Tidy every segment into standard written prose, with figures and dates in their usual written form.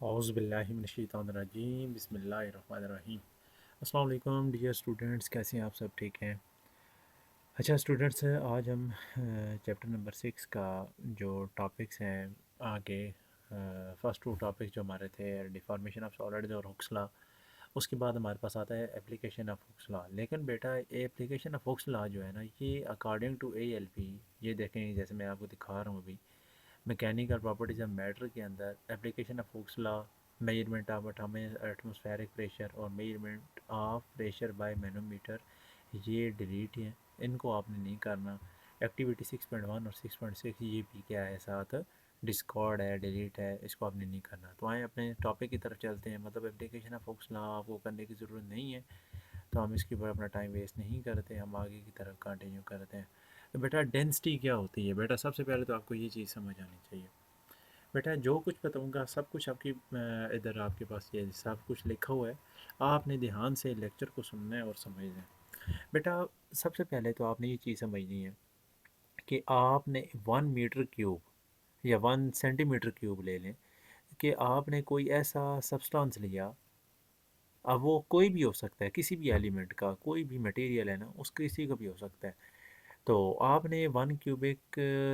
औज़ुबिल्लाहिमिनश्शैतानिर्रजीम बिस्मिल्लाहिर्रहमानिर्रहीम। अस्सलाम वालेकुम डियर स्टूडेंट्स, कैसे हैं आप सब? ठीक हैं? अच्छा स्टूडेंट्स, आज हम चैप्टर नंबर 6 का जो टॉपिक्स हैं आगे, फर्स्ट टू टॉपिक्स जो हमारे थे डिफॉर्मेशन ऑफ सॉलिड्स और हुक्स लॉ, उसके बाद हमारे पास आता है एप्लीकेशन ऑफ हुक्स लॉ। लेकिन बेटा एप्लीकेशन ऑफ हुक्स लॉ जो है ना, ये अकॉर्डिंग टू ALP, ये देखें जैसे मैं आपको दिखा रहा हूँ अभी, मैकेनिकल प्रॉपर्टीज ऑफ मैटर के अंदर application of Hooke's law, measurement of atmospheric pressure और measurement of pressure by manometer, ये डिलीट है, इनको आपने नहीं करना। एक्टिविटी 6.1 और 6.6 ये भी क्या है, साथ डिस्कॉर्ड है, डिलीट है, इसको आपने नहीं करना। तो आए अपने टॉपिक की तरफ चलते हैं। मतलब एप्लीकेशन ऑफ हुक्स लॉ आपको करने की ज़रूरत नहीं है, तो हम इसके ऊपर अपना टाइम वेस्ट नहीं करते, हम आगे की तरफ कंटिन्यू करते हैं। तो बेटा डेंसिटी क्या होती है? बेटा सबसे पहले तो आपको ये चीज़ समझ आनी चाहिए। बेटा जो कुछ बताऊंगा सब कुछ आपकी इधर आपके पास ये सब कुछ लिखा हुआ है, आपने ध्यान से लेक्चर को सुनना है और समझना है। बेटा सबसे पहले तो आपने ये चीज़ समझनी है कि आपने 1 मीटर क्यूब या 1 सेंटीमीटर क्यूब ले लें, कि आपने कोई ऐसा सब्सटेंस लिया। अब वो कोई भी हो सकता है, किसी भी एलिमेंट का कोई भी मटेरियल है ना, उस किसी का भी हो सकता है। तो आपने 1 क्यूबिक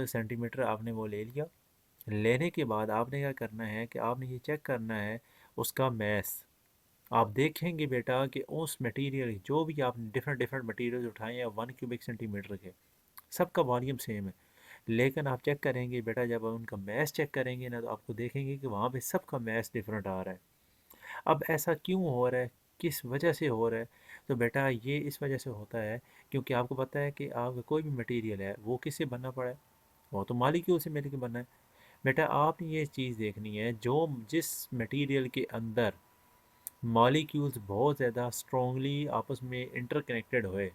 सेंटीमीटर आपने वो ले लिया। लेने के बाद आपने क्या करना है कि आपने ये चेक करना है उसका मैस। आप देखेंगे बेटा कि उस मटेरियल जो भी आपने डिफरेंट डिफरेंट मटेरियल उठाए हैं 1 क्यूबिक सेंटीमीटर के, सबका वॉल्यूम सेम है। लेकिन आप चेक करेंगे बेटा, जब आप उनका मैस चेक करेंगे ना, तो आपको देखेंगे कि वहाँ पे सबका मैस डिफरेंट आ रहा है। अब ऐसा क्यों हो रहा है, किस वजह से हो रहा है? तो बेटा ये इस वजह से होता है क्योंकि आपको पता है कि आपका कोई भी मटेरियल है वो किससे बनना पड़ा है, वो तो मालिक्यूल से मिलकर बना है। बेटा आपने ये चीज़ देखनी है, जो जिस मटेरियल के अंदर मॉलिक्यूल्स बहुत ज़्यादा स्ट्रॉन्गली आपस में इंटरकनेक्टेड हुए,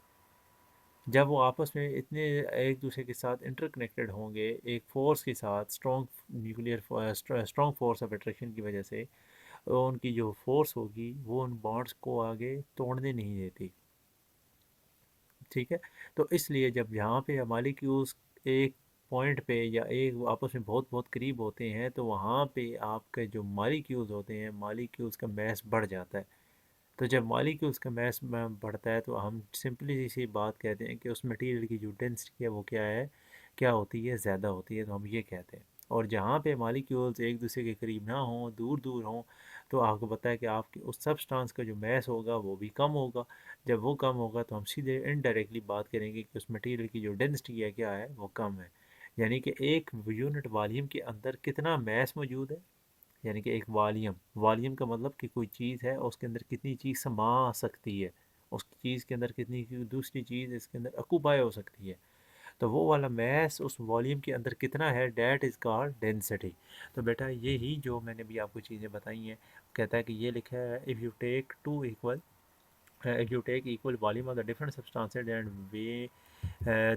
जब वो आपस में इतने एक दूसरे के साथ इंटरकनेक्टेड होंगे एक फोर्स के साथ, strong nuclear strong force of attraction की वजह से, तो उनकी जो फोर्स होगी वो उन बॉन्ड्स को आगे तोड़ने नहीं देती। ठीक है? तो इसलिए जब यहाँ पे मॉलिक्यूल्स एक पॉइंट पे या एक आपस में बहुत बहुत करीब होते हैं, तो वहाँ पे आपके जो मॉलिक्यूल्स होते हैं, मॉलिक्यूल्स का मैस बढ़ जाता है। तो जब मॉलिक्यूल्स का मैस बढ़ता है, तो हम सिंपली सी बात कहते हैं कि उस मटेरियल की जो डेंसिटी है वो क्या है, क्या होती है, ज़्यादा होती है, तो हम ये कहते हैं। और जहाँ पे मॉलिक्यूल्स एक दूसरे के करीब ना हों, दूर दूर हों, तो आपको पता है कि आपके उस सब्सटेंस का जो मैस होगा वो भी कम होगा। जब वो कम होगा तो हम सीधे इनडायरेक्टली बात करेंगे कि उस मटेरियल की जो डेंसिटी है क्या है, वो कम है। यानी कि एक यूनिट वॉल्यूम के अंदर कितना मैस मौजूद है, यानी कि एक वॉल्यूम, वॉल्यूम का मतलब कि कोई चीज़ है और उसके अंदर कितनी चीज़ समा सकती है, उस चीज़ के अंदर कितनी दूसरी चीज़ इसके अंदर अकुपाई हो सकती है। तो वो वाला मैस उस वॉल्यूम के अंदर कितना है, डैट इज़ कॉल्ड डेंसिटी। तो बेटा ये ही जो मैंने भी आपको चीज़ें बताई हैं, कहता है कि ये लिखा है, if you take two equal, if you take equal volume of the different substances and weigh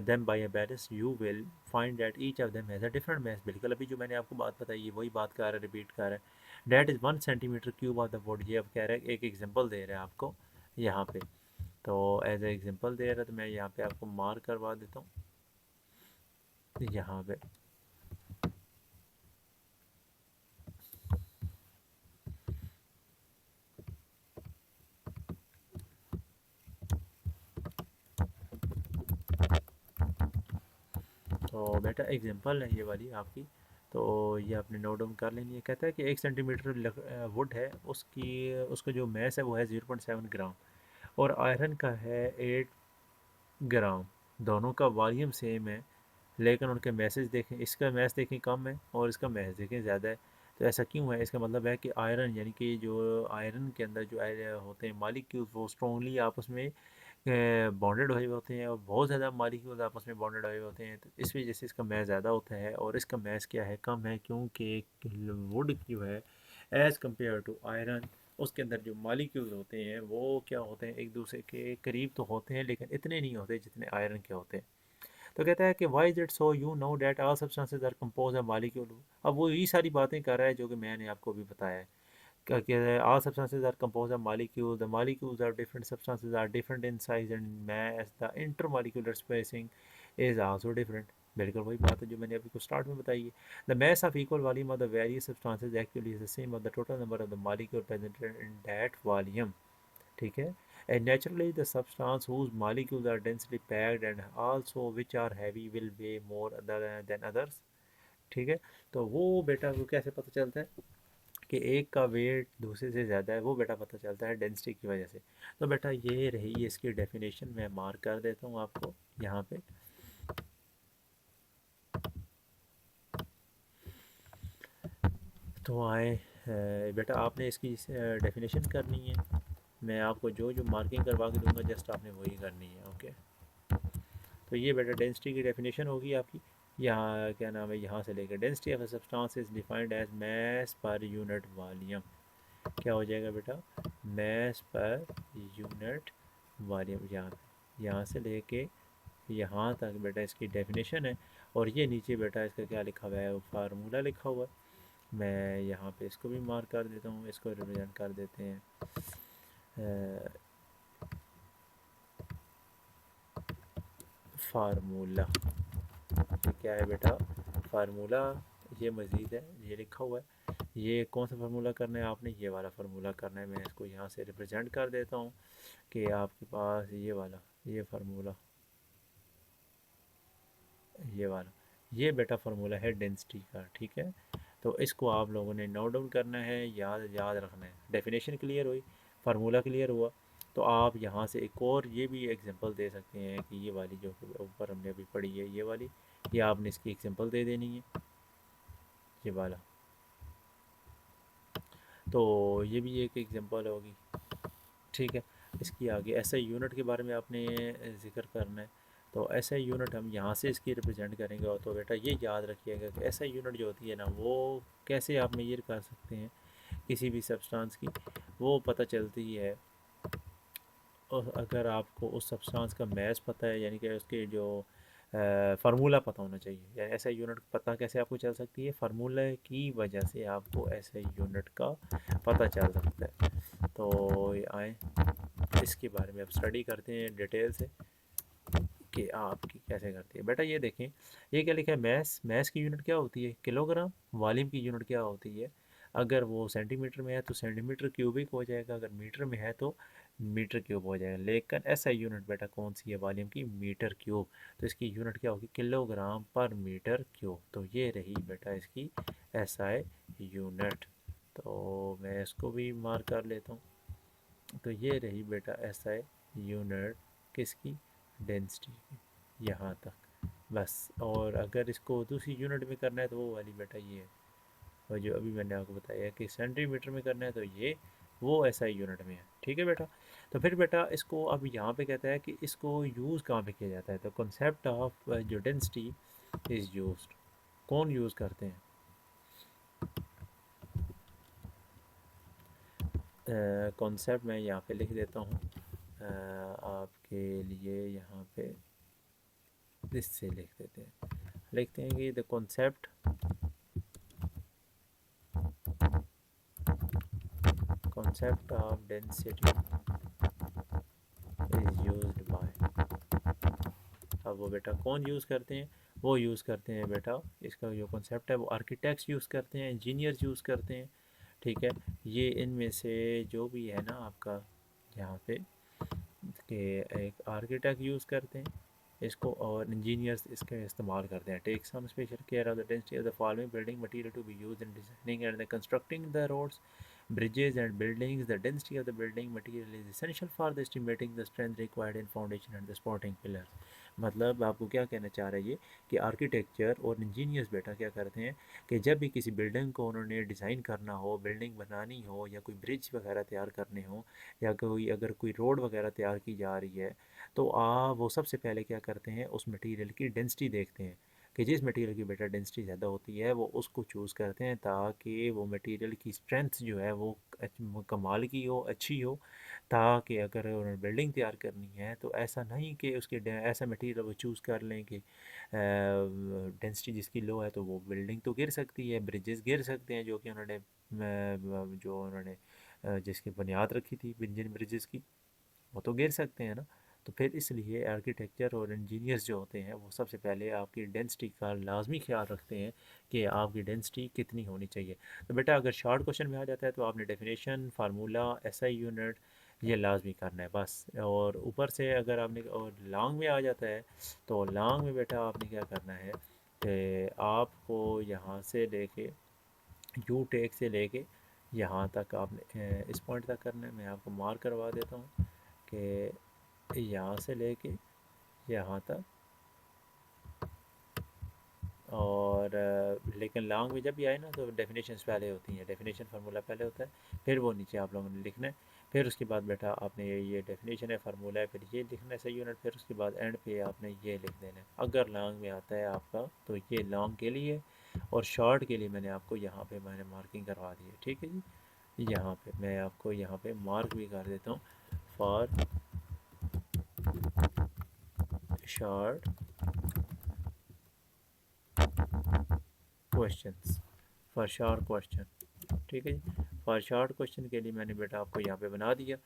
them by a balance, you will find that each of them has a different mass। बिल्कुल अभी जो मैंने आपको बात बताई है वही बात कर रहा है, रिपीट कर रहा है। That is 1 centimetre cube of the wood. ये अब कह रहा है, एक एग्जांपल दे रहा है आपको यहाँ पे। तो एज ए एग्जांपल दे रहा है, तो मैं यहाँ पे आपको मार्क करवा देता हूँ यहाँ पे। तो बेटा एग्जांपल है ये वाली आपकी, तो ये आपने नोट डाउन कर लेनी है। कहता है कि 1 सेंटीमीटर वुड है, उसकी उसका जो मैस है वो है 0.7 ग्राम, और आयरन का है 8 ग्राम। दोनों का वॉल्यूम सेम है, लेकिन उनके मैसेज देखें, इसका मैस देखें कम है और इसका मैस देखें ज़्यादा है। तो ऐसा क्यों है? इसका मतलब है कि आयरन, यानी कि जो आयरन के अंदर जो होते हैं मॉलिक्यूल्स, वो स्ट्रॉन्गली आपस में बॉन्डेड हुए होते हैं, और बहुत ज़्यादा मॉलिक्यूल्स आपस में बॉन्डेड हुए होते हैं। तो इस वजह से इसका मैस ज़्यादा होता है और इसका मैस क्या है, कम है, क्योंकि वुड जो है एज़ कम्पेयर टू आयरन, उसके अंदर जो मॉलिक्यूल्स होते हैं वो क्या होते हैं, एक दूसरे के करीब तो होते हैं लेकिन इतने नहीं होते जितने आयरन के होते हैं। तो कहता है कि why is it so, you know that all substances are compose of molecule. अब वो यही सारी बातें कर रहा है जो कि मैंने आपको अभी बताया है। All substances are composed of molecules. The molecules of different substances are different in size and mass. The intermolecular spacing is also different. बिल्कुल वही बात है जो मैंने अभी को स्टार्ट में बताई है। The mass of equal volume of the various substances actually is the same of the total number of the molecule present in that volume। ठीक है। And naturally the substance whose molecules are densely packed and also which are heavy will weigh more than others। ठीक है। तो वो बेटा वो कैसे पता चलता है कि एक का वेट दूसरे से ज़्यादा है, वो बेटा पता चलता है डेंसिटी की वजह से। तो बेटा ये रही इसकी डेफिनेशन, मैं मार्क कर देता हूँ आपको यहाँ पे। तो आए बेटा आपने इसकी डेफिनेशन करनी है, मैं आपको जो जो मार्किंग करवा के दूंगा जस्ट आपने वही करनी है। ओके। तो ये बेटा डेंसिटी की डेफिनेशन होगी आपकी। यहाँ क्या नाम है, यहाँ से लेकर density of a substance is defined as mass per unit volume. क्या हो जाएगा बेटा, मैस पर यूनिट वॉल्यूम। यहाँ से लेके यहाँ तक बेटा इसकी डेफिनेशन है। और ये नीचे बेटा इसका क्या लिखा हुआ है, वो फार्मूला लिखा हुआ है। मैं यहाँ पे इसको भी मार्क कर देता हूँ, इसको रिप्रेजेंट कर देते हैं फार्मूला। ये क्या है बेटा, फार्मूला। ये मज़ीद है, ये लिखा हुआ है। ये कौन सा फार्मूला करना है आपने, ये वाला फार्मूला करना है। मैं इसको यहाँ से रिप्रेजेंट कर देता हूँ कि आपके पास ये वाला, ये फार्मूला, ये वाला, ये बेटा फार्मूला है डेंसिटी का। ठीक है। तो इसको आप लोगों ने नोट डाउन करना है, याद याद रखना है। डेफिनेशन क्लियर हुई, फार्मूला क्लियर हुआ। तो आप यहाँ से एक और ये भी एग्जांपल दे सकते हैं कि ये वाली जो कि ऊपर हमने अभी पढ़ी है, ये वाली, ये आपने इसकी एग्जांपल दे देनी है, ये वाला। तो ये भी एक एग्जांपल होगी। ठीक है। इसकी आगे एसआई यूनिट के बारे में आपने ज़िक्र करना है। तो एसआई यूनिट हम यहाँ से इसकी रिप्रेजेंट करेंगे। और तो बेटा ये याद रखिएगा कि एसआई यूनिट जो होती है ना, वो कैसे आप मेजर कर सकते हैं किसी भी सब्सटेंस की, वो पता चलती है। और अगर आपको उस सब्सटेंस का मैस पता है, यानी कि उसके जो फार्मूला पता होना चाहिए, यानी एसआई यूनिट पता कैसे आपको चल सकती है, फार्मूला की वजह से आपको एसआई यूनिट का पता चल सकता है। तो आए इसके बारे में अब स्टडी करते हैं डिटेल से कि आपकी कैसे करती है। बेटा ये देखें, ये क्या लिखा है, मैस। मैस की यूनिट क्या होती है, किलोग्राम। वॉल्यूम की यूनिट क्या होती है, अगर वो सेंटीमीटर में है तो सेंटीमीटर क्यूबिक हो जाएगा, अगर मीटर में है तो मीटर क्यूब हो जाएगा। लेकिन ऐसा यूनिट बेटा कौन सी है वॉल्यूम की, मीटर क्यूब। तो इसकी यूनिट क्या होगी, किलोग्राम पर मीटर क्यूब। तो ये रही बेटा इसकी एसआई यूनिट। तो मैं इसको भी मार्क कर लेता हूँ। तो ये रही बेटा एसआई यूनिट किसकी, डेंसिटी की, यहाँ तक बस। और अगर इसको दूसरी यूनिट में करना है तो वो वाली बेटा ये है, और जो अभी मैंने आपको बताया कि सेंटीमीटर में करना है तो ये वो एसआई यूनिट में है। ठीक है बेटा। तो फिर बेटा इसको अब यहाँ पे कहता है कि इसको यूज़ कहाँ पे किया जाता है। तो कॉन्सेप्ट ऑफ जो डेंसिटी इज़ यूज्ड, कौन यूज़ करते हैं, कॉन्सेप्ट मैं यहाँ पे लिख देता हूँ आपके लिए। यहाँ पे इससे लिख देते हैं, लिखते हैं कि the concept of density is used by. अब वो बेटा कौन यूज़ करते हैं, वो यूज़ करते हैं बेटा, इसका जो कॉन्सेप्ट है वो आर्किटेक्ट्स यूज़ करते हैं, इंजीनियर्स यूज़ करते हैं। ठीक है। ये इनमें से जो भी है ना आपका यहाँ पे कि एक आर्किटेक्ट यूज़ करते हैं इसको, और इंजीनियर्स इसका इस्तेमाल करते हैं। Take some special care of the density of the following building material to be used in designing and constructing the roads, bridges and buildings. The density of the building material is essential for the estimating the strength required in foundation and the supporting pillars। मतलब आपको क्या कहना चाह रहा है ये, कि architecture और इंजीनियर्स बेटा क्या करते हैं कि जब भी किसी बिल्डिंग को उन्होंने डिज़ाइन करना हो, बिल्डिंग बनानी हो, या कोई ब्रिज वगैरह तैयार करने हो, या कोई अगर कोई रोड वगैरह तैयार की जा रही है, तो वो सबसे पहले क्या करते हैं, उस मटेरियल की डेंसिटी देखते हैं कि जिस मटेरियल की बेटा डेंसिटी ज़्यादा होती है वो उसको चूज़ करते हैं, ताकि वो मटेरियल की स्ट्रेंथ जो है वो कमाल की हो, अच्छी हो। ताकि अगर उन्होंने बिल्डिंग तैयार करनी है तो ऐसा नहीं कि उसके ऐसा मटेरियल वो चूज़ कर लें कि डेंसिटी जिसकी लो है तो वो बिल्डिंग तो गिर सकती है, ब्रिजेस गिर सकते हैं, जो कि उन्होंने जो उन्होंने जिसकी बुनियाद रखी थी जिन ब्रिजेस की, वो तो गिर सकते हैं ना। तो फिर इसलिए आर्किटेक्चर और इंजीनियर्स जो होते हैं वो सबसे पहले आपकी डेंसिटी का लाजमी ख्याल रखते हैं कि आपकी डेंसिटी कितनी होनी चाहिए। तो बेटा अगर शॉर्ट क्वेश्चन में आ जाता है तो आपने डेफिनेशन, फार्मूला, एसआई यूनिट ये लाजमी करना है बस। और ऊपर से अगर आपने और लॉन्ग में आ जाता है तो लॉन्ग में बेटा आपने क्या करना है कि आपको यहाँ से लेके यू टेक से लेके यहाँ तक आपने इस पॉइंट तक करना है। मैं आपको मार्क करवा देता हूँ कि यहाँ से लेके यहाँ तक। और लेकिन लॉन्ग में जब भी आए ना तो डेफिनेशंस पहले होती हैं, डेफिनेशन फार्मूला पहले होता है, फिर वो नीचे आप लोगों ने लिखना है। फिर उसके बाद बेटा आपने ये डेफिनेशन है, फार्मूला है, फिर ये लिखना है सही यूनिट, फिर उसके बाद एंड पे आपने ये लिख देना है। अगर लॉन्ग में आता है आपका तो ये लॉन्ग के लिए, और शॉर्ट के लिए मैंने आपको यहाँ पे मैंने मार्किंग करवा दी है, ठीक है जी। यहाँ पे मैं आपको यहाँ पे मार्क भी कर देता हूँ for short questions, for short question, ठीक है जी। फॉर शॉर्ट क्वेश्चन के लिए मैंने बेटा आपको यहाँ पे बना दिया,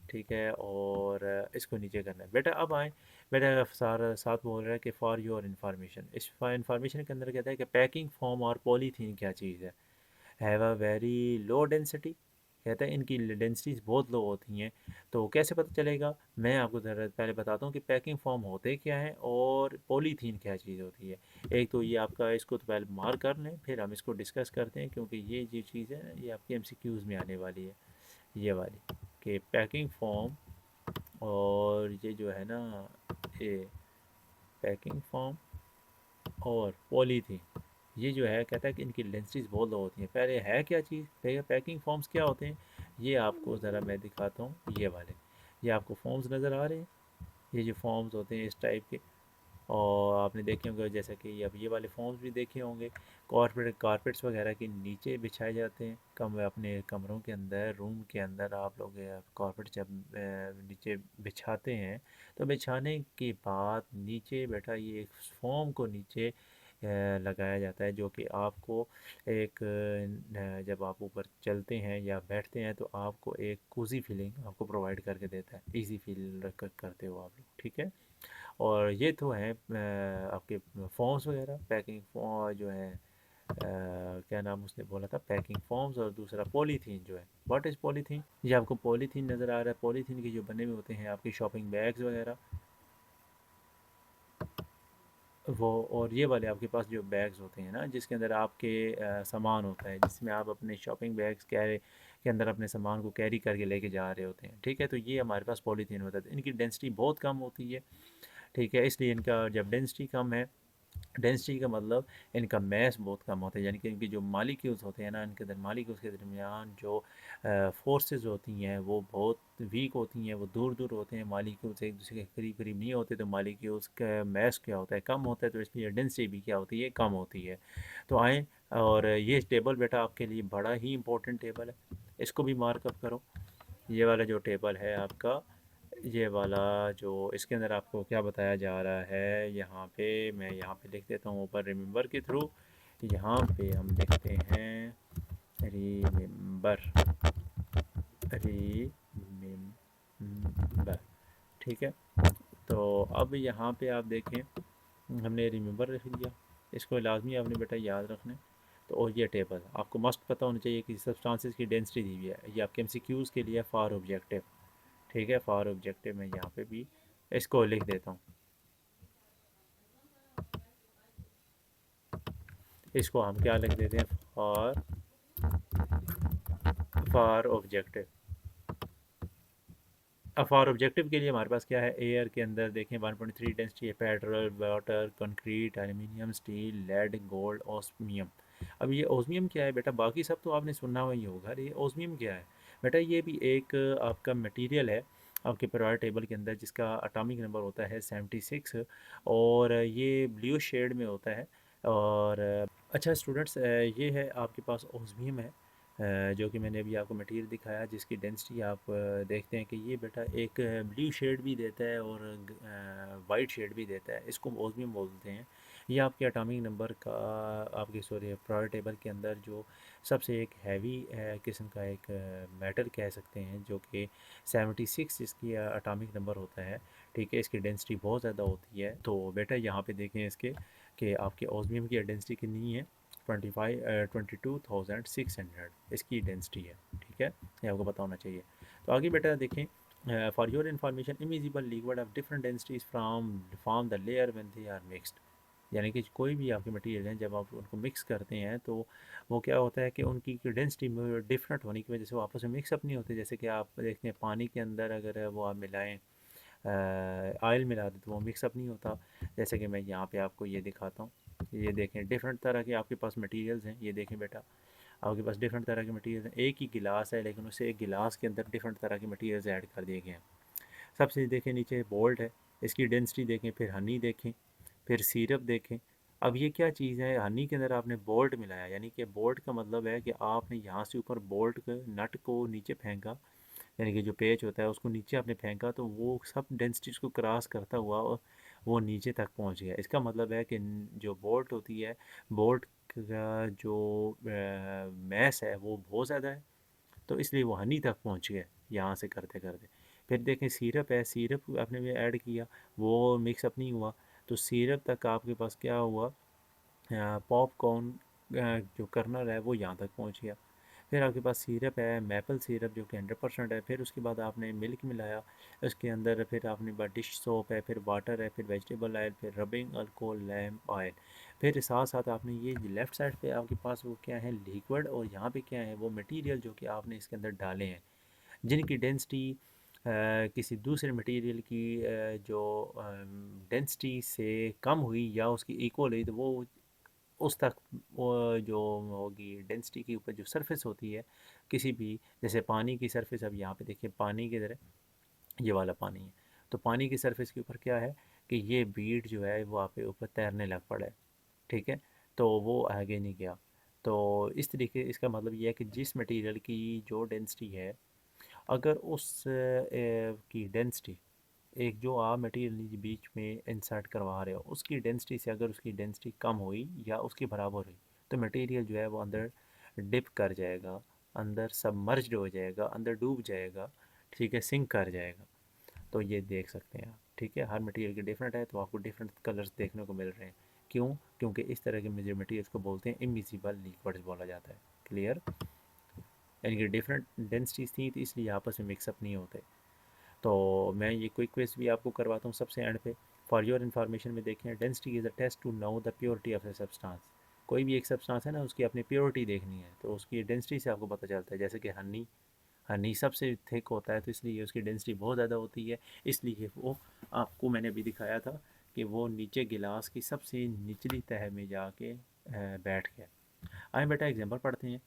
ठीक है। और इसको नीचे करना है बेटा। अब आए बेटा सारा साथ बोल रहा है कि फॉर योर इन्फॉर्मेशन, इस इन्फॉर्मेशन के अंदर कहता है कि पैकिंग फॉर्म और पॉलीथीन क्या चीज़ है, have a very low density. कहता है इनकी डेंसिटीज बहुत लो होती हैं। तो कैसे पता चलेगा, मैं आपको ज़रा पहले बताता हूँ कि पैकिंग फॉर्म होते क्या हैं और पॉलीथीन क्या चीज़ होती है। एक तो ये आपका, इसको तो पहले मार्क कर लें फिर हम इसको डिस्कस करते हैं, क्योंकि ये जो चीज़ है ये आपकी एमसीक्यूज़ में आने वाली है, ये वाली कि पैकिंग फॉर्म और ये जो है ना ये पैकिंग फॉर्म और पॉलीथीन, ये जो है कहता है कि इनकी डेंसिटीज बहुत लो होती हैं। पहले है क्या चीज़, पहले पैकिंग फॉर्म्स क्या होते हैं, ये आपको ज़रा मैं दिखाता हूँ। ये वाले, ये आपको फॉर्म्स नज़र आ रहे हैं, ये जो फॉर्म्स होते हैं इस टाइप के। और आपने देखे होंगे जैसा कि अब ये वाले फॉर्म्स भी देखे होंगे, कारपेट्स वगैरह के नीचे बिछाए जाते हैं। अपने कमरों के अंदर, रूम के अंदर आप लोग कारपेट जब नीचे बिछाते हैं तो बिछाने के बाद नीचे बेटा ये एक फॉर्म को नीचे लगाया जाता है, जो कि आपको एक जब आप ऊपर चलते हैं या बैठते हैं तो आपको एक कोज़ी फीलिंग आपको प्रोवाइड करके देता है, इजी फील करते हो आप लोग, ठीक है। और ये तो है आपके फॉर्म्स वगैरह, पैकिंग फॉर्म जो है क्या नाम उसने बोला था, पैकिंग फॉर्म्स। और दूसरा पॉलीथीन जो है, व्हाट इज़ पॉलीथीन, ये आपको पॉलीथीन नज़र आ रहा है। पॉलीथीन के जो बने हुए होते हैं आपकी शॉपिंग बैग्स वगैरह वो, और ये वाले आपके पास जो बैग्स होते हैं ना जिसके अंदर आपके सामान होता है, जिसमें आप अपने शॉपिंग बैग्स कैरी के अंदर अपने सामान को कैरी करके लेके जा रहे होते हैं, ठीक है। तो ये हमारे पास पॉलीथीन होता है। इनकी डेंसिटी बहुत कम होती है, ठीक है। इसलिए इनका जब डेंसिटी कम है, डेंसिटी का मतलब इनका मैस बहुत कम होता है, यानी कि इनके जो मालिक्यूल्स होते हैं ना, इनके अंदर मालिक्यूल्स के दरमियान जो फोर्सेस होती हैं वो बहुत वीक होती हैं, वो दूर दूर होते हैं, मालिक्यूल्स एक दूसरे के करीब करीब नहीं होते। तो मालिक्यूल्स का मैस क्या होता है, कम होता है, तो इसलिए डेंसिटी भी क्या होती है, कम होती है। तो आए, और ये टेबल बेटा आपके लिए बड़ा ही इंपॉर्टेंट टेबल है, इसको भी मार्कअप करो। ये वाला जो टेबल है आपका, ये वाला जो इसके अंदर आपको क्या बताया जा रहा है, यहाँ पे मैं यहाँ पे लिख देता हूँ ऊपर रिमेंबर के थ्रू। यहाँ पे हम लिखते हैं रिमेंबर, रिमेंबर, ठीक है। तो अब यहाँ पे आप देखें हमने रिमेंबर लिख दिया, इसको लाजमी आपने बेटा याद रखना है। तो और ये टेबल आपको मस्ट पता होना चाहिए कि सब्सटेंसेस की डेंसिटी दी हुई है, ये आपके एमसीक्यूज़ के लिए फॉर ऑब्जेक्टिव, ठीक है। फॉर ऑब्जेक्टिव मैं यहाँ पे भी इसको लिख देता हूँ, इसको हम क्या लिख देते हैं, फॉर ऑब्जेक्टिव। अब फॉर ऑब्जेक्टिव के लिए हमारे पास क्या है, एयर के अंदर देखें 1.3 डेंसिटी है, petrol, water, concrete, aluminium, steel, lead, gold, osmium. अब ये ओस्मियम क्या है बेटा, बाकी सब तो आपने सुना हुआ ही होगा, ये ओस्मियम क्या है बेटा, ये भी एक आपका मटेरियल है आपके पीरियोडिक टेबल के अंदर, जिसका एटॉमिक नंबर होता है 76, और ये ब्लू शेड में होता है। और अच्छा स्टूडेंट्स, ये है आपके पास ओस्मियम है, जो कि मैंने अभी आपको मटेरियल दिखाया, जिसकी डेंसिटी आप देखते हैं कि ये बेटा एक ब्लू शेड भी देता है और वाइट शेड भी देता है, इसको ओस्मियम बोलते हैं। ये आपके एटॉमिक नंबर का आपके सॉरी पीरियोडिक टेबल के अंदर जो सबसे एक हैवी किस्म का एक मेटल कह सकते हैं, जो कि 76 इसकी एटॉमिक नंबर होता है। ठीक है, इसकी डेंसिटी बहुत ज़्यादा होती है। तो बेटा यहाँ पे देखें इसके कि आपके ओस्मियम की डेंसिटी कितनी है, 22,600 इसकी डेंसिटी है। ठीक है, ये आपको पता होना चाहिए। तो आगे बेटा देखें, for your information immiscible liquid of different densities from form the layer when they are mixed. यानी कि कोई भी आपके मटेरियल हैं, जब आप उनको मिक्स करते हैं तो वो क्या होता है कि उनकी डेंसिटी डिफरेंट होने की वजह से वो आपस में मिक्सअप नहीं होते। जैसे कि आप देखते हैं पानी के अंदर अगर वो आप मिलाएं, ऑयल मिला दें तो वो मिक्सअप नहीं होता। जैसे कि मैं यहाँ पे आपको ये दिखाता हूँ, ये देखें डिफरेंट तरह के आपके पास मटेरियल्स हैं। ये देखें बेटा, आपके पास डिफरेंट तरह के मटेरियल्स हैं। एक ही गिलास है लेकिन उसे एक गिलास के अंदर डिफरेंट तरह के मटेरियल्स ऐड कर दिए गए हैं। सबसे देखें नीचे बोल्ट है, इसकी डेंसिटी देखें, फिर हनी देखें, फिर सिरप देखें। अब ये क्या चीज़ है, हनी के अंदर आपने बोल्ट मिलाया, यानी कि बोल्ट का मतलब है कि आपने यहाँ से ऊपर बोल्ट के नट को नीचे फेंका, यानी कि जो पेच होता है उसको नीचे आपने फेंका तो वो सब डेंसिटीज़ को क्रॉस करता हुआ वो नीचे तक पहुँच गया। इसका मतलब है कि जो बोल्ट होती है, बोल्ट का जो मैस है वो बहुत ज़्यादा है, तो इसलिए वो हनी तक पहुँच गया यहाँ से करते करते। फिर देखें सिरप है, सिरप आपने भी ऐड किया, वो मिक्सअप नहीं हुआ, तो सिरप तक आपके पास क्या हुआ, पॉपकॉर्न जो कर्नल है वो यहाँ तक पहुँच गया। फिर आपके पास सिरप है, मैपल सिरप जो कि 100% है। फिर उसके बाद आपने मिल्क मिलाया उसके अंदर, फिर आपने बाद डिश सोप है, फिर वाटर है, फिर वेजिटेबल ऑयल, फिर रबिंग अल्कोहल लैम्प ऑयल। फिर साथ साथ आपने ये लेफ़्ट साइड पे आपके पास वो क्या है लिक्विड, और यहाँ पे क्या है वो मटेरियल जो कि आपने इसके अंदर डाले हैं, जिनकी डेंसिटी किसी दूसरे मटेरियल की जो डेंसिटी से कम हुई या उसकी इक्वल हुई, तो वो उस तक वो जो होगी डेंसिटी के ऊपर जो सरफेस होती है किसी भी, जैसे पानी की सरफेस, अब यहाँ पे देखिए पानी की तरह ये वाला पानी है, तो पानी की सरफेस के ऊपर क्या है कि ये बीड जो है वो आप पे ऊपर तैरने लग पड़ा है। ठीक है, तो वो आगे नहीं गया। तो इस तरीके, इसका मतलब ये है कि जिस मटेरियल की जो डेंसिटी है, अगर उस की डेंसिटी, एक जो आप मटेरियल बीच में इंसर्ट करवा रहे हो उसकी डेंसिटी से अगर उसकी डेंसिटी कम हुई या उसके बराबर हुई, तो मटेरियल जो है वो अंदर डिप कर जाएगा, अंदर सबमर्ज्ड हो जाएगा, अंदर डूब जाएगा। ठीक है, सिंक कर जाएगा। तो ये देख सकते हैं आप। ठीक है, हर मटेरियल के डिफरेंट है, तो आपको डिफरेंट कलर्स देखने को मिल रहे हैं। क्यों? क्योंकि इस तरह के मेजर मटेरियल्स को बोलते हैं इमिसिबल लिक्विड्स बोला जाता है। क्लियर? यानी कि डिफरेंट डेंसिटीज थी तो इसलिए आपस में मिक्सअप नहीं होते। तो मैं ये क्विक क्विज भी आपको करवाता हूँ सबसे एंड पे। फॉर योर इन्फॉर्मेशन में देखें, density is a test to know the purity of a substance. कोई भी एक सब्सटेंस है ना, उसकी अपनी प्योरिटी देखनी है तो उसकी डेंसिटी से आपको पता चलता है। जैसे कि हनी, हनी सबसे थिक होता है तो इसलिए उसकी डेंसिटी बहुत ज़्यादा होती है, इसलिए वो आपको मैंने अभी दिखाया था कि वो नीचे गिलास की सबसे निचली तह में जाके बैठ गया। आए बेटा एग्जांपल पढ़ते हैं।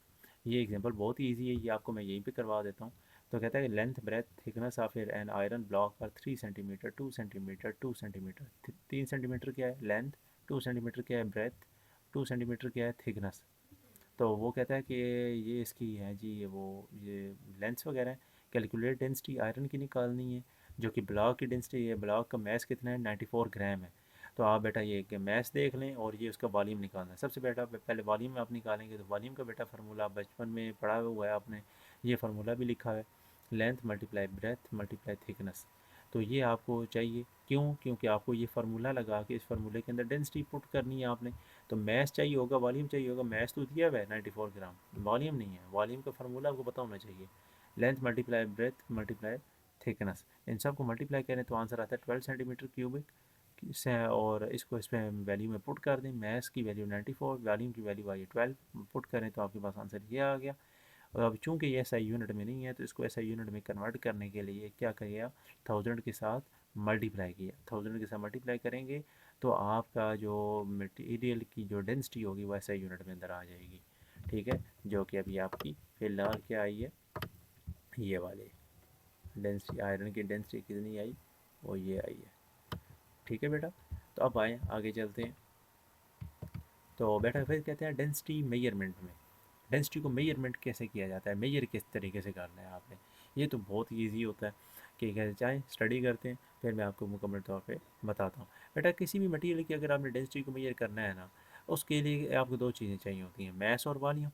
ये एग्जांपल बहुत ही ईजी है, ये आपको मैं यहीं पे करवा देता हूँ। तो कहता है कि length breadth thickness of an iron block पर 3 सेंटीमीटर, 2 सेंटीमीटर, 2 सेंटीमीटर। 3 सेंटीमीटर क्या है लेंथ, 2 सेंटीमीटर क्या है ब्रेथ, 2 सेंटीमीटर क्या है थिकनेस। तो वो कहता है कि ये इसकी है जी, ये लेंस वगैरह है। कैलकुलेट डेंसिटी आयरन की निकालनी है, जो कि ब्लॉक की डेंसिटी है। ब्लॉक का मैस कितना है, 94 ग्राम है। तो आप बेटा ये मैस देख लें और ये उसका वॉल्यूम निकालना है। सबसे बेटा पहले वॉल्यूम आप निकालेंगे, तो वॉल्यूम का बेटा फार्मूला बचपन में पढ़ा हुआ है आपने, ये फार्मूला भी लिखा है, length multiply breadth multiply thickness. तो ये आपको चाहिए, क्यों? क्योंकि आपको ये फार्मूला लगा के इस फार्मूले के अंदर डेंसिटी पुट करनी है आपने। तो मैथ चाहिए होगा, वॉल्यूम चाहिए होगा। मैथ तो दिया हुआ है 94 ग्राम, वॉल्यूम नहीं है। वॉल्यूम का फार्मूला आपको पता होना चाहिए, length multiply breadth multiply thickness. इन सब को मल्टीप्लाई करें तो आंसर आता है 12 सेंटीमीटर क्यूबिक। और इसको इसमें वैल्यू में पुट कर दें, मैथ्स की वैल्यू 94, वॉल्यूम की वैल्यू आई 12, पुट करें तो आपके पास आंसर ये आ गया। और अब चूंकि ये एसआई यूनिट में नहीं है तो इसको एसआई यूनिट में कन्वर्ट करने के लिए क्या करिएगा, 1000 के साथ मल्टीप्लाई किया, 1000 के साथ मल्टीप्लाई करेंगे तो आपका जो मटेरियल की जो डेंसिटी होगी वो एसआई यूनिट में अंदर आ जाएगी। ठीक है, जो कि अभी आपकी फिलहाल क्या आई है, ये वाली डेंसिटी, आयरन की डेंसिटी कितनी आई, वो ये आई है। ठीक है बेटा, तो अब आए आगे चलते हैं। तो बेटा फिर कहते हैं डेंसिटी मेजरमेंट में, डेंसिटी को मेजरमेंट कैसे किया जाता है, मेजर किस तरीके से करना है आपने। ये तो बहुत ईजी होता है कि कैसे चाहें स्टडी करते हैं, फिर मैं आपको मुकम्मल तौर पे बताता हूँ। बेटा किसी भी मटेरियल की अगर आपने डेंसिटी को मेजर करना है ना, उसके लिए आपको दो चीज़ें चाहिए होती हैं, मैस और वॉल्यूम।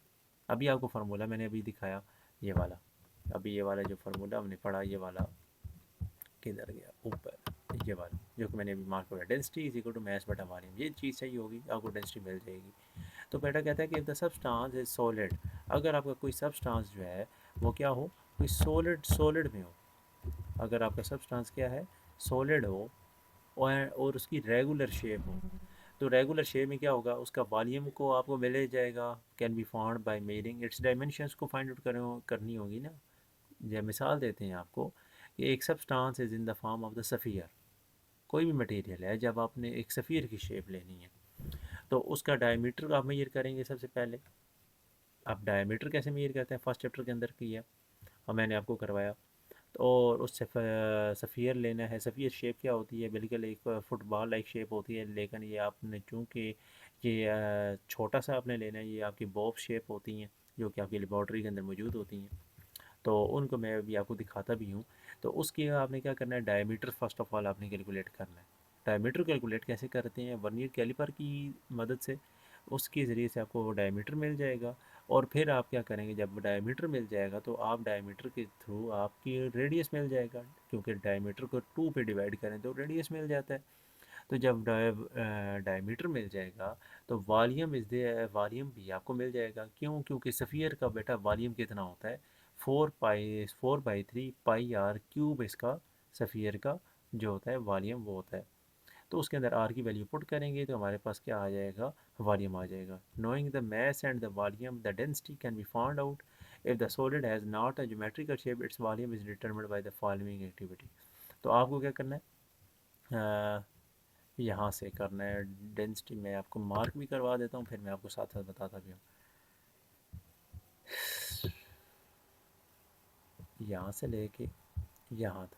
अभी आपको फार्मूला मैंने अभी दिखाया, ये वाला, अभी ये वाला जो फार्मूला हमने पढ़ा, ये वाला किधर गया, ऊपर ये वाला जो कि मैंने अभी मार्क किया, density is equal to mass बटा वॉल्यूम, ये चीज़ चाहिए होगी आपको, डेंसिटी मिल जाएगी। तो बेटा कहता है कि द सब्सटेंस इज सॉलिड, अगर आपका कोई सब्सटेंस जो है वो क्या हो, कोई सॉलिड सॉलिड में हो, अगर आपका सब्सटेंस क्या है, सॉलिड हो और उसकी रेगुलर शेप हो, तो रेगुलर शेप में क्या होगा, उसका वॉल्यूम को आपको मिल जाएगा, can be found by measuring it's dimensions को फाइंड आउट करनी होगी ना। जब मिसाल देते हैं आपको कि एक substance is in the form of the sphere, कोई भी मटेरियल है, जब आपने एक सफ़ियर की शेप लेनी है तो उसका डायमीटर आप मेजर करेंगे सबसे पहले। आप डायमीटर कैसे मेजर करते हैं, फर्स्ट चैप्टर के अंदर किया और मैंने आपको करवाया। तो और उस सफ़ियर लेना है, सफ़ियर शेप क्या होती है, बिल्कुल एक फुटबॉल लाइक शेप होती है, लेकिन ये आपने चूँकि ये छोटा सा आपने लेना है, ये आपकी बॉब शेप होती हैं जो कि आपकी लेबॉर्ट्री के अंदर मौजूद होती हैं, तो उनको मैं अभी आपको दिखाता भी हूँ। तो उसके आपने क्या करना है, डायमीटर फर्स्ट ऑफ ऑल आपने कैलकुलेट करना है। डायमीटर कैलकुलेट कैसे करते हैं, वर्नियर कैलिपर की मदद से, उसके ज़रिए से आपको डायमीटर मिल जाएगा। और फिर आप क्या करेंगे, जब डायमीटर मिल जाएगा तो आप डायमीटर के थ्रू आपकी रेडियस मिल जाएगा, क्योंकि डायमीटर को 2 पे डिवाइड करें तो रेडियस मिल जाता है। तो जब डायमीटर मिल जाएगा तो वॉल्यूम इज़ दे, वॉल्यूम भी आपको मिल जाएगा। क्यों, क्योंकि सफ़ियर का बेटा वॉल्यूम कितना होता है, 4/3 पाई r³ इसका सफ़ियर का जो होता है वॉल्यूम वो होता है। तो उसके अंदर आर की वैल्यू पुट करेंगे तो हमारे पास क्या आ जाएगा, वॉल्यूम आ जाएगा। Knowing the mass and the volume the density can be found out. If the solid has not a geometrical shape its volume is determined by the following activity. तो आपको क्या करना है, यहाँ से करना है। डेंसिटी मैं आपको मार्क भी करवा देता हूँ, फिर मैं आपको साथ साथ बताता भी हूँ। यहाँ से लेके यहाँ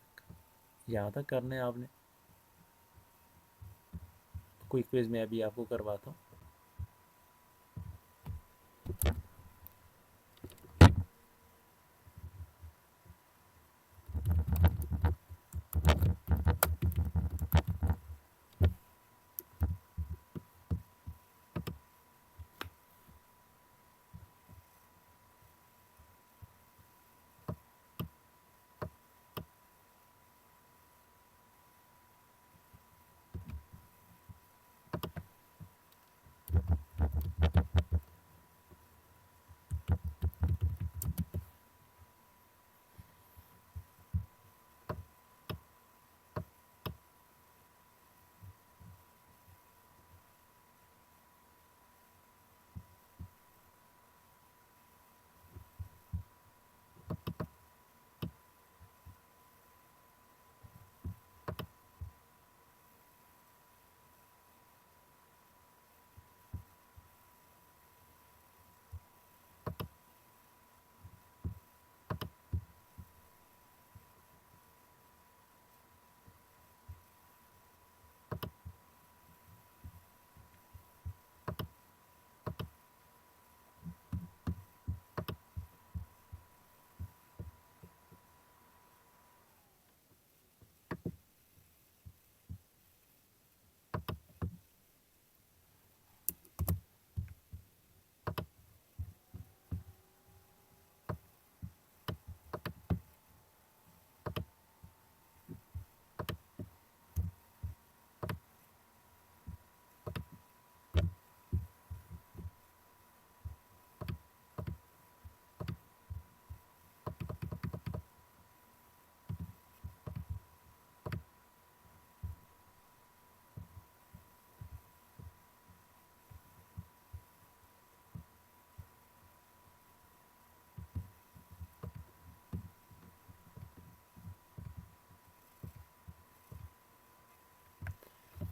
तक करना है आपने। क्विक क्विज में अभी आपको करवाता हूँ।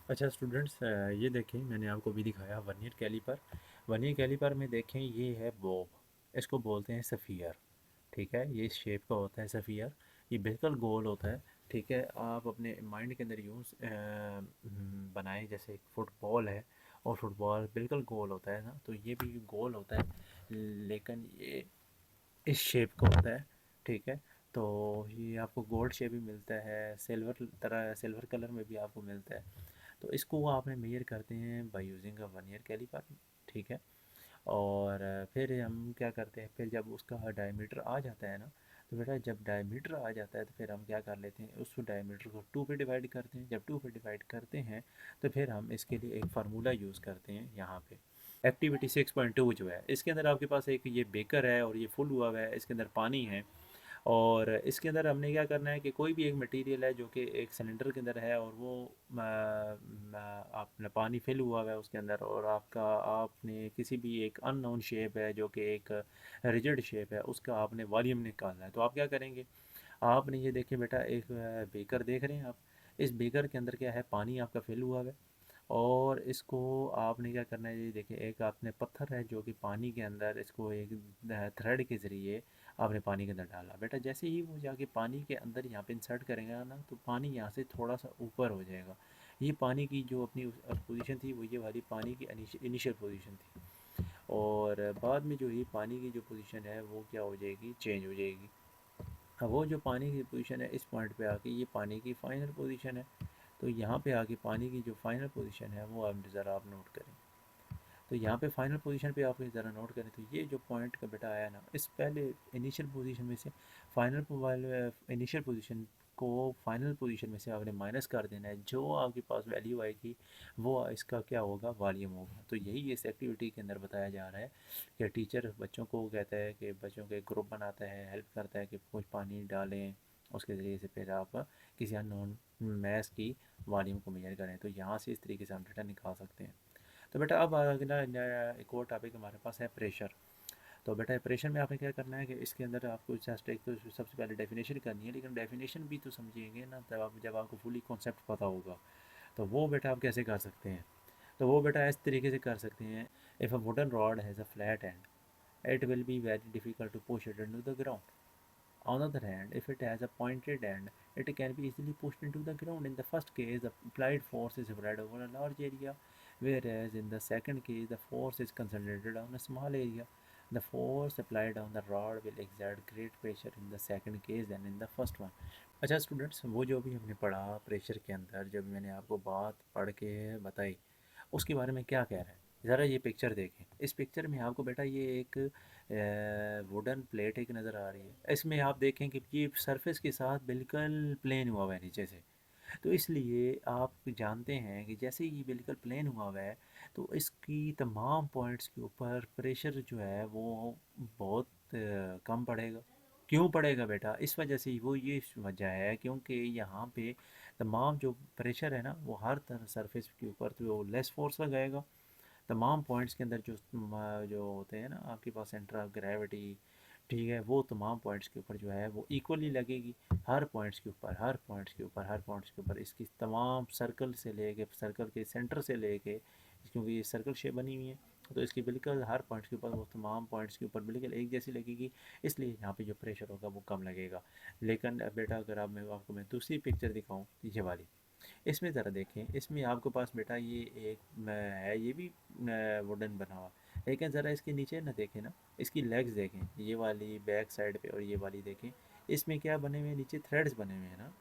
अच्छा स्टूडेंट्स, ये देखें मैंने आपको भी दिखाया वर्नियर कैलिपर। वर्नियर कैलिपर में देखें ये है बॉब, इसको बोलते हैं सफ़ियर। ठीक है, ये इस शेप का होता है सफ़ियर, ये बिल्कुल गोल होता है। ठीक है, आप अपने माइंड के अंदर यूँ बनाएं जैसे एक फुटबॉल है और फुटबॉल बिल्कुल गोल होता है ना, तो ये भी गोल होता है, लेकिन ये इस शेप का होता है। ठीक है, तो ये आपको गोल्ड शेप भी मिलता है, सिल्वर कलर में भी आपको मिलता है। तो इसको आपने मेजर करते हैं by using a vernier calliper, ठीक है। और फिर हम क्या करते हैं, फिर जब उसका डायमीटर आ जाता है ना, तो बेटा जब डायमीटर आ जाता है तो फिर हम क्या कर लेते हैं, उस डायमीटर को 2 पे डिवाइड करते हैं। जब 2 पे डिवाइड करते हैं तो फिर हम इसके लिए एक फार्मूला यूज़ करते हैं यहाँ पे। एक्टिविटी 6.2 जो है, इसके अंदर आपके पास एक ये बेकर है और ये फुल हुआ हुआ है, इसके अंदर पानी है। और इसके अंदर हमने क्या करना है कि कोई भी एक मटेरियल है जो कि एक सिलेंडर के अंदर है और वो आपने पानी फिल हुआ है उसके अंदर, और आपने किसी भी एक अननोन शेप है जो कि एक रिजिड शेप है, उसका आपने वॉल्यूम निकालना है। तो आप क्या करेंगे, आपने ये देखिए बेटा एक बेकर देख रहे हैं आप, इस बेकर के अंदर क्या है, पानी आपका फिल हुआ है। और इसको आपने क्या करना है, ये देखिए एक आपने पत्थर है जो कि पानी के अंदर, इसको एक थ्रेड के ज़रिए आपने पानी के अंदर डाला। बेटा जैसे ही वो जाके पानी के अंदर यहाँ पे इंसर्ट करेगा ना, तो पानी यहाँ से थोड़ा सा ऊपर हो जाएगा। ये पानी की जो अपनी पोजीशन थी वो ये वाली पानी की इनिशियल पोजीशन थी, और बाद में जो ये पानी की जो पोजीशन है वो क्या हो जाएगी, चेंज हो जाएगी। अब वो जो पानी की पोजीशन है इस पॉइंट पे आके ये पानी की फाइनल पोजीशन है। तो यहाँ पे आके पानी की जो फाइनल पोजीशन है वो आप ज़रा आप नोट करें। तो यहाँ पे फाइनल पोजीशन पे आप ज़रा नोट करें, तो ये जो पॉइंट का बेटा आया ना, इस पहले इनिशियल पोजीशन में से फाइनल इनिशियल पोजीशन को फाइनल पोजीशन में से आपने माइनस कर देना है। जो आपके पास वैल्यू आएगी वो इसका क्या होगा, वॉल्यूम होगा। तो यही इस एक्टिविटी के अंदर बताया जा रहा है कि टीचर बच्चों को कहता है कि बच्चों के ग्रुप बनाता है, हेल्प करता है कि कुछ पानी डालें, उसके ज़रिए से फिर आप किसी अननोन मैस की वॉल्यूम को मेजर करें। तो यहाँ से इस तरीके से हम डेटा निकाल सकते हैं। तो बेटा अब अगला नया एक और टॉपिक हमारे पास है प्रेशर। तो बेटा प्रेशर में आपने क्या करना है कि इसके अंदर आपको जस्ट एक तो सबसे पहले डेफिनेशन करनी है, लेकिन डेफिनेशन भी तो समझिएंगे ना तब आप, जब आपको फुली कॉन्सेप्ट पता होगा। तो वो बेटा आप कैसे कर सकते हैं, तो वो बेटा इस तरीके से कर सकते हैं। If a wooden rod has a flat end it will be very difficult to push it into the ground. On the other hand, if it has a pointed end, it can be easily pushed into the ground. In the first case, the applied force is spread over a large area, whereas in the second case, the force is concentrated on a small area. The force applied on the rod will exert great pressure in the second case than in the first one. अच्छा students, वो जो भी हमने पढ़ा pressure के अंदर, जब मैंने आपको बात पढ़ के बताई उसके बारे में क्या कह रहा है, ज़रा ये पिक्चर देखें। इस पिक्चर में आपको बेटा ये एक वुडन प्लेट एक नज़र आ रही है। इसमें आप देखें कि ये सरफेस के साथ बिल्कुल प्लेन हुआ हुआ है नीचे से। तो इसलिए आप जानते हैं कि जैसे ही ये बिल्कुल प्लेन हुआ हुआ है तो इसकी तमाम पॉइंट्स के ऊपर प्रेशर जो है वो बहुत कम पड़ेगा। क्यों पड़ेगा बेटा, इस वजह से वो ये वजह है क्योंकि यहाँ पे तमाम जो प्रेशर है ना वो हर तरह सरफेस के ऊपर तो वो लेस फोर्स लगाएगा। तमाम पॉइंट्स के अंदर जो होते हैं ना आपके पास सेंटर ऑफ ग्रेविटी, ठीक है, वो तमाम पॉइंट्स के ऊपर जो है वो इक्वली लगेगी। हर पॉइंट्स के ऊपर, हर पॉइंट्स के ऊपर, हर पॉइंट्स के ऊपर इसकी तमाम सर्कल से लेके सर्कल के सेंटर से लेके, क्योंकि ये सर्कल शेप बनी हुई है तो इसकी बिल्कुल हर पॉइंट्स के ऊपर वो तमाम पॉइंट्स के ऊपर बिल्कुल एक जैसी लगेगी। इसलिए यहाँ पे जो प्रेशर होगा वो कम लगेगा। लेकिन बेटा अगर आप मैं आपको मैं दूसरी पिक्चर दिखाऊँ, ये वाली, इसमें ज़रा देखें, इसमें आपके पास बेटा ये एक है, ये भी वुडन बना हुआ, लेकिन ज़रा इसके नीचे ना देखें ना, इसकी लेग्स देखें, ये वाली बैक साइड पे और ये वाली देखें, इसमें क्या बने हुए हैं, नीचे थ्रेड्स बने हुए हैं ना।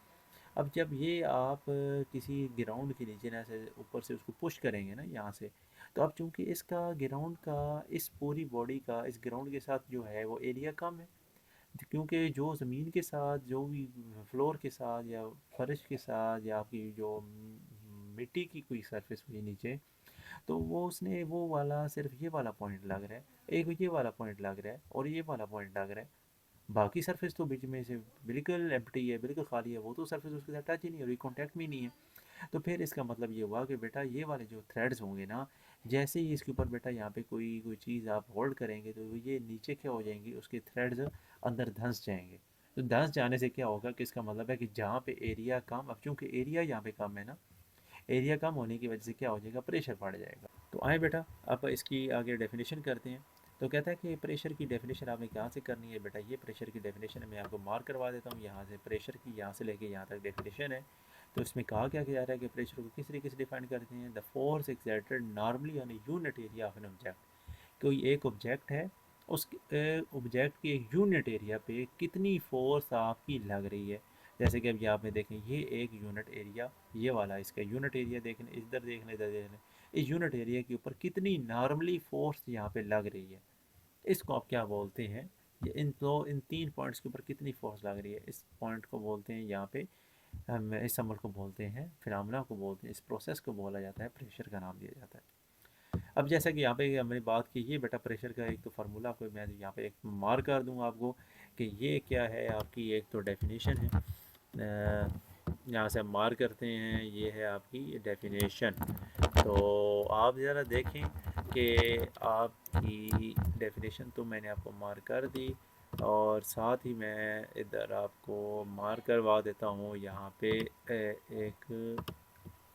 अब जब ये आप किसी ग्राउंड के नीचे ना से ऊपर से उसको पुश करेंगे ना यहाँ से, तो अब चूंकि इसका ग्राउंड का, इस पूरी बॉडी का इस ग्राउंड के साथ जो है वो एरिया कम है, क्योंकि जो ज़मीन के साथ, जो भी फ्लोर के साथ या फर्श के साथ या आपकी जो मिट्टी की कोई सरफेस हुई नीचे, तो वो उसने वो वाला सिर्फ ये वाला पॉइंट लग रहा है, एक ये वाला पॉइंट लग रहा है और ये वाला पॉइंट लग रहा है। बाकी सरफेस तो बीच में से बिल्कुल एम्प्टी है, बिल्कुल खाली है, वो तो सरफेस उसके साथ टच ही नहीं हो रही, कॉन्टैक्ट में नहीं है। तो फिर इसका मतलब ये हुआ कि बेटा ये वाले जो थ्रेड्स होंगे ना, जैसे ही इसके ऊपर बेटा यहाँ पे कोई कोई चीज़ आप होल्ड करेंगे तो ये नीचे क्या हो जाएंगी, उसके थ्रेड्स अंदर धंस जाएंगे। तो धंस जाने से क्या होगा कि इसका मतलब है कि जहाँ पे एरिया कम, अब चूँकि एरिया यहाँ पे कम है ना, एरिया कम होने की वजह से क्या हो जाएगा, प्रेशर बढ़ जाएगा। तो आए बेटा अब इसकी आगे डेफिनेशन करते हैं। तो कहता है कि प्रेशर की डेफिनेशन आपने कहाँ से करनी है बेटा, ये प्रेशर की डेफिनेशन मैं आपको मार्क करवा देता हूँ। यहाँ से प्रेशर की यहाँ से लेके यहाँ तक डेफिनेशन है। तो इसमें कहा क्या जा रहा है कि प्रेशर को किस तरीके से डिफाइन करते हैं, the force exerted normally on a unit area of an object. कोई एक ऑब्जेक्ट है उस ऑब्जेक्ट के एक यूनिट एरिया पे कितनी फोर्स आपकी लग रही है। जैसे कि अब यहाँ पे देखें, ये एक यूनिट एरिया, ये वाला इसका यूनिट एरिया देख लें, इधर देख लें, इधर देख लें, इस यूनिट एरिया के ऊपर कितनी नॉर्मली फोर्स यहाँ पे लग रही है, इसको आप क्या बोलते हैं। ये इन तीन पॉइंट्स के ऊपर कितनी फोर्स लग रही है, इस पॉइंट को बोलते हैं यहाँ पे, हम इस अमल को बोलते हैं, फिनोमेना को बोलते हैं, इस प्रोसेस को बोला जाता है, प्रेशर का नाम दिया जाता है। अब जैसा कि यहाँ पे हमने बात की, ये बेटा प्रेशर का एक तो फार्मूला आपको मैं यहाँ पे एक मार्क कर दूंगा आपको कि ये क्या है आपकी, एक तो डेफिनेशन है, यहाँ से हम मार्क करते हैं, ये है आपकी डेफिनेशन। तो आप ज़रा देखें कि आपकी डेफिनेशन तो मैंने आपको मार्क कर दी, और साथ ही मैं इधर आपको मार्क करवा देता हूँ यहाँ पे एक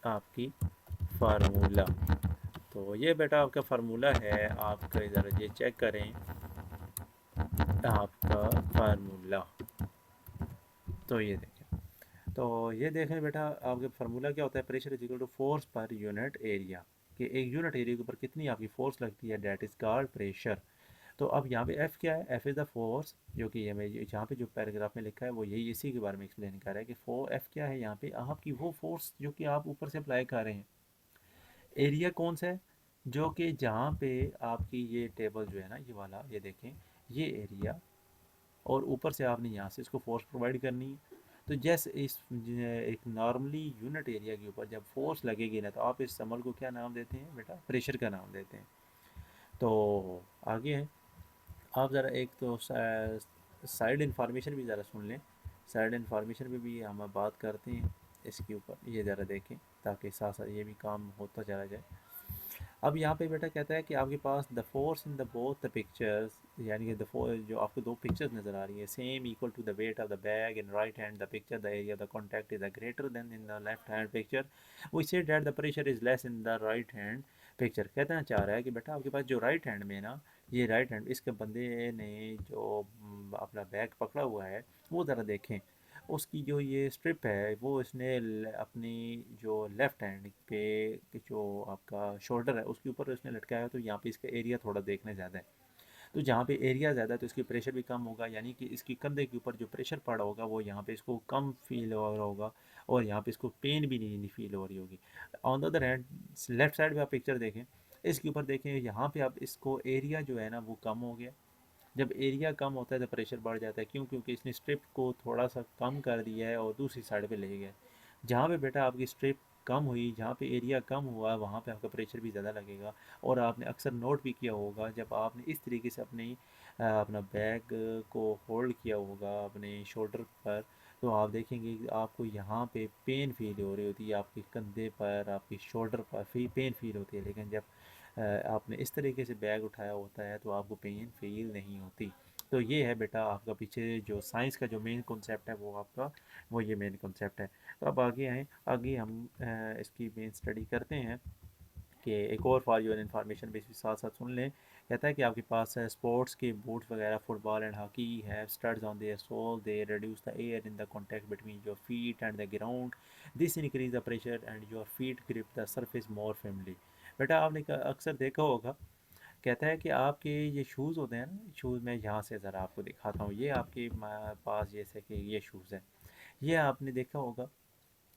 आपकी फार्मूला। तो ये बेटा आपका फार्मूला है, आप ज़रा ये चेक करें आपका फार्मूला। तो ये देखें, तो ये देखें बेटा, आपके फार्मूला क्या होता है, pressure is equal to force per unit area, कि एक यूनिट एरिया के ऊपर कितनी आपकी फोर्स लगती है, डेट इज कॉल्ड प्रेशर। तो अब यहाँ पे एफ क्या है, एफ इज़ द फोर्स, जो कि ये मैं यहाँ पे जो पैराग्राफ में लिखा है वो यही इसी के बारे में एक्सप्लेन कर रहा है कि एफ क्या है, यहाँ पे आपकी वो फोर्स जो कि आप ऊपर से अप्लाई कर रहे हैं। एरिया कौन सा है, जो कि जहाँ पे आपकी ये टेबल जो है ना, ये वाला, ये देखें, ये एरिया, और ऊपर से आपने यहाँ से इसको फोर्स प्रोवाइड करनी है। तो जैसे इस एक नॉर्मली यूनिट एरिया के ऊपर जब फोर्स लगेगी ना, तो आप इस समल को क्या नाम देते हैं बेटा, प्रेशर का नाम देते हैं। तो आगे है, आप ज़रा एक तो साइड इन्फॉर्मेशन भी ज़रा सुन लें, साइड इन्फॉर्मेशन पे भी हम बात करते हैं इसके ऊपर, ये ज़रा देखें ताकि साथ साथ ये भी काम होता चला जाए। अब यहाँ पे बेटा कहता है कि आपके पास the force in the both the pictures, यानी कि द फोर्स जो आपको दो पिक्चर्स नज़र आ रही है, same equal to the weight of the bag in right hand the picture, the area the contact is greater than in the left hand picture, we say that the pressure is less in the right hand picture. कहना चाह रहा है कि बेटा आपके पास जो right hand में ना, ये राइट हैंड, इसके बंदे ने जो अपना बैग पकड़ा हुआ है, वो ज़रा देखें, उसकी जो ये स्ट्रिप है वो इसने अपनी जो लेफ़्ट हैंड पे जो आपका शोल्डर है उसके ऊपर इसने लटकाया है, तो यहाँ पे इसका एरिया थोड़ा देखने ज़्यादा है। तो जहाँ पे एरिया ज़्यादा है तो इसकी प्रेशर भी कम होगा, यानी कि इसकी कंधे के ऊपर जो प्रेशर पड़ा होगा वो यहाँ पे इसको कम फील हो रहा होगा, और यहाँ पे इसको पेन भी नहीं फील हो रही होगी। On the other hand, left side में आप पिक्चर देखें, इसके ऊपर देखें, यहाँ पे आप इसको एरिया जो है ना वो कम हो गया। जब एरिया कम होता है तो प्रेशर बढ़ जाता है, क्यों, क्योंकि इसने स्ट्रिप को थोड़ा सा कम कर दिया है और दूसरी साइड पे ले गया। जहाँ पे बेटा आपकी स्ट्रिप कम हुई, जहाँ पे एरिया कम हुआ, वहाँ पे आपका प्रेशर भी ज़्यादा लगेगा। और आपने अक्सर नोट भी किया होगा, जब आपने इस तरीके से अपना बैग को होल्ड किया होगा अपने शोल्डर पर, तो आप देखेंगे कि आपको यहाँ पे पेन फील हो रही होती है, आपके कंधे पर, आपके शोल्डर पर पेन फील होती है, लेकिन जब आपने इस तरीके से बैग उठाया होता है तो आपको पेन फील नहीं होती। तो ये है बेटा आपका पीछे जो साइंस का जो मेन कॉन्सेप्ट है वो आपका, वो ये मेन कॉन्सेप्ट है। तो अब आगे आएँ, आगे हम इसकी मेन स्टडी करते हैं कि एक और फॉर योर इन्फॉर्मेशन भी साथ साथ सुन लें। कहता है कि आपके पास स्पोर्ट्स के बूट्स वगैरह, फुटबॉल एंड हॉकी है studs on their sole, they reduce the area in the contact between your feet and the ground, this increase the pressure and your feet grip the surface more firmly. बेटा आपने अक्सर देखा होगा, कहता है कि आपके ये शूज़ होते हैं ना, शूज़ मैं यहाँ से ज़रा आपको दिखाता हूँ, ये आपके पास जैसे कि ये शूज़ है, ये आपने देखा होगा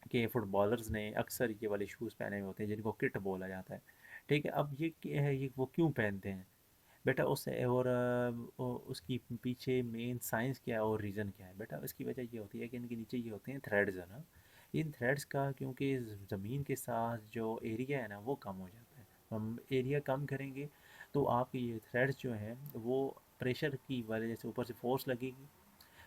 कि फुटबॉलर्स ने अक्सर ये वाले शूज़ पहने हुए होते हैं जिनको किट बोला जाता है। ठीक है, अब ये क्या है, ये वो क्यों पहनते हैं बेटा, उससे और उसकी पीछे मेन साइंस क्या है और रीज़न क्या है बेटा, इसकी वजह ये होती है कि इनके नीचे ये होते हैं थ्रेड्स है ना, इन थ्रेड्स का, क्योंकि ज़मीन के साथ जो एरिया है ना वो कम हो जाता है, हम एरिया कम करेंगे तो आपके ये थ्रेड्स जो हैं वो प्रेशर की वजह से ऊपर से फोर्स लगेगी,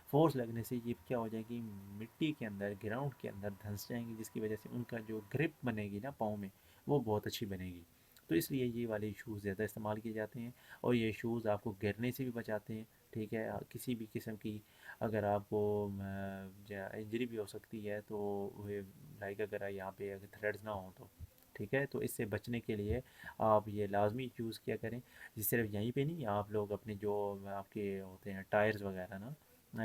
फोर्स लगने से ये क्या हो जाएगी, मिट्टी के अंदर, ग्राउंड के अंदर धंस जाएंगी, जिसकी वजह से उनका जो ग्रिप बनेगी ना पाँव में, वो बहुत अच्छी बनेगी। तो इसलिए ये वाले शूज़ ज़्यादा इस्तेमाल किए जाते हैं, और ये शूज़ आपको गिरने से भी बचाते हैं। ठीक है, किसी भी किस्म की अगर आपको इंजरी भी हो सकती है तो लाइक अगर यहाँ पे अगर थ्रेड्स ना हो तो, ठीक है, तो इससे बचने के लिए आप ये लाजमी यूज़ किया करें। जिस सिर्फ यहीं पे नहीं, आप लोग अपने जो आपके होते हैं टायर्स वगैरह ना,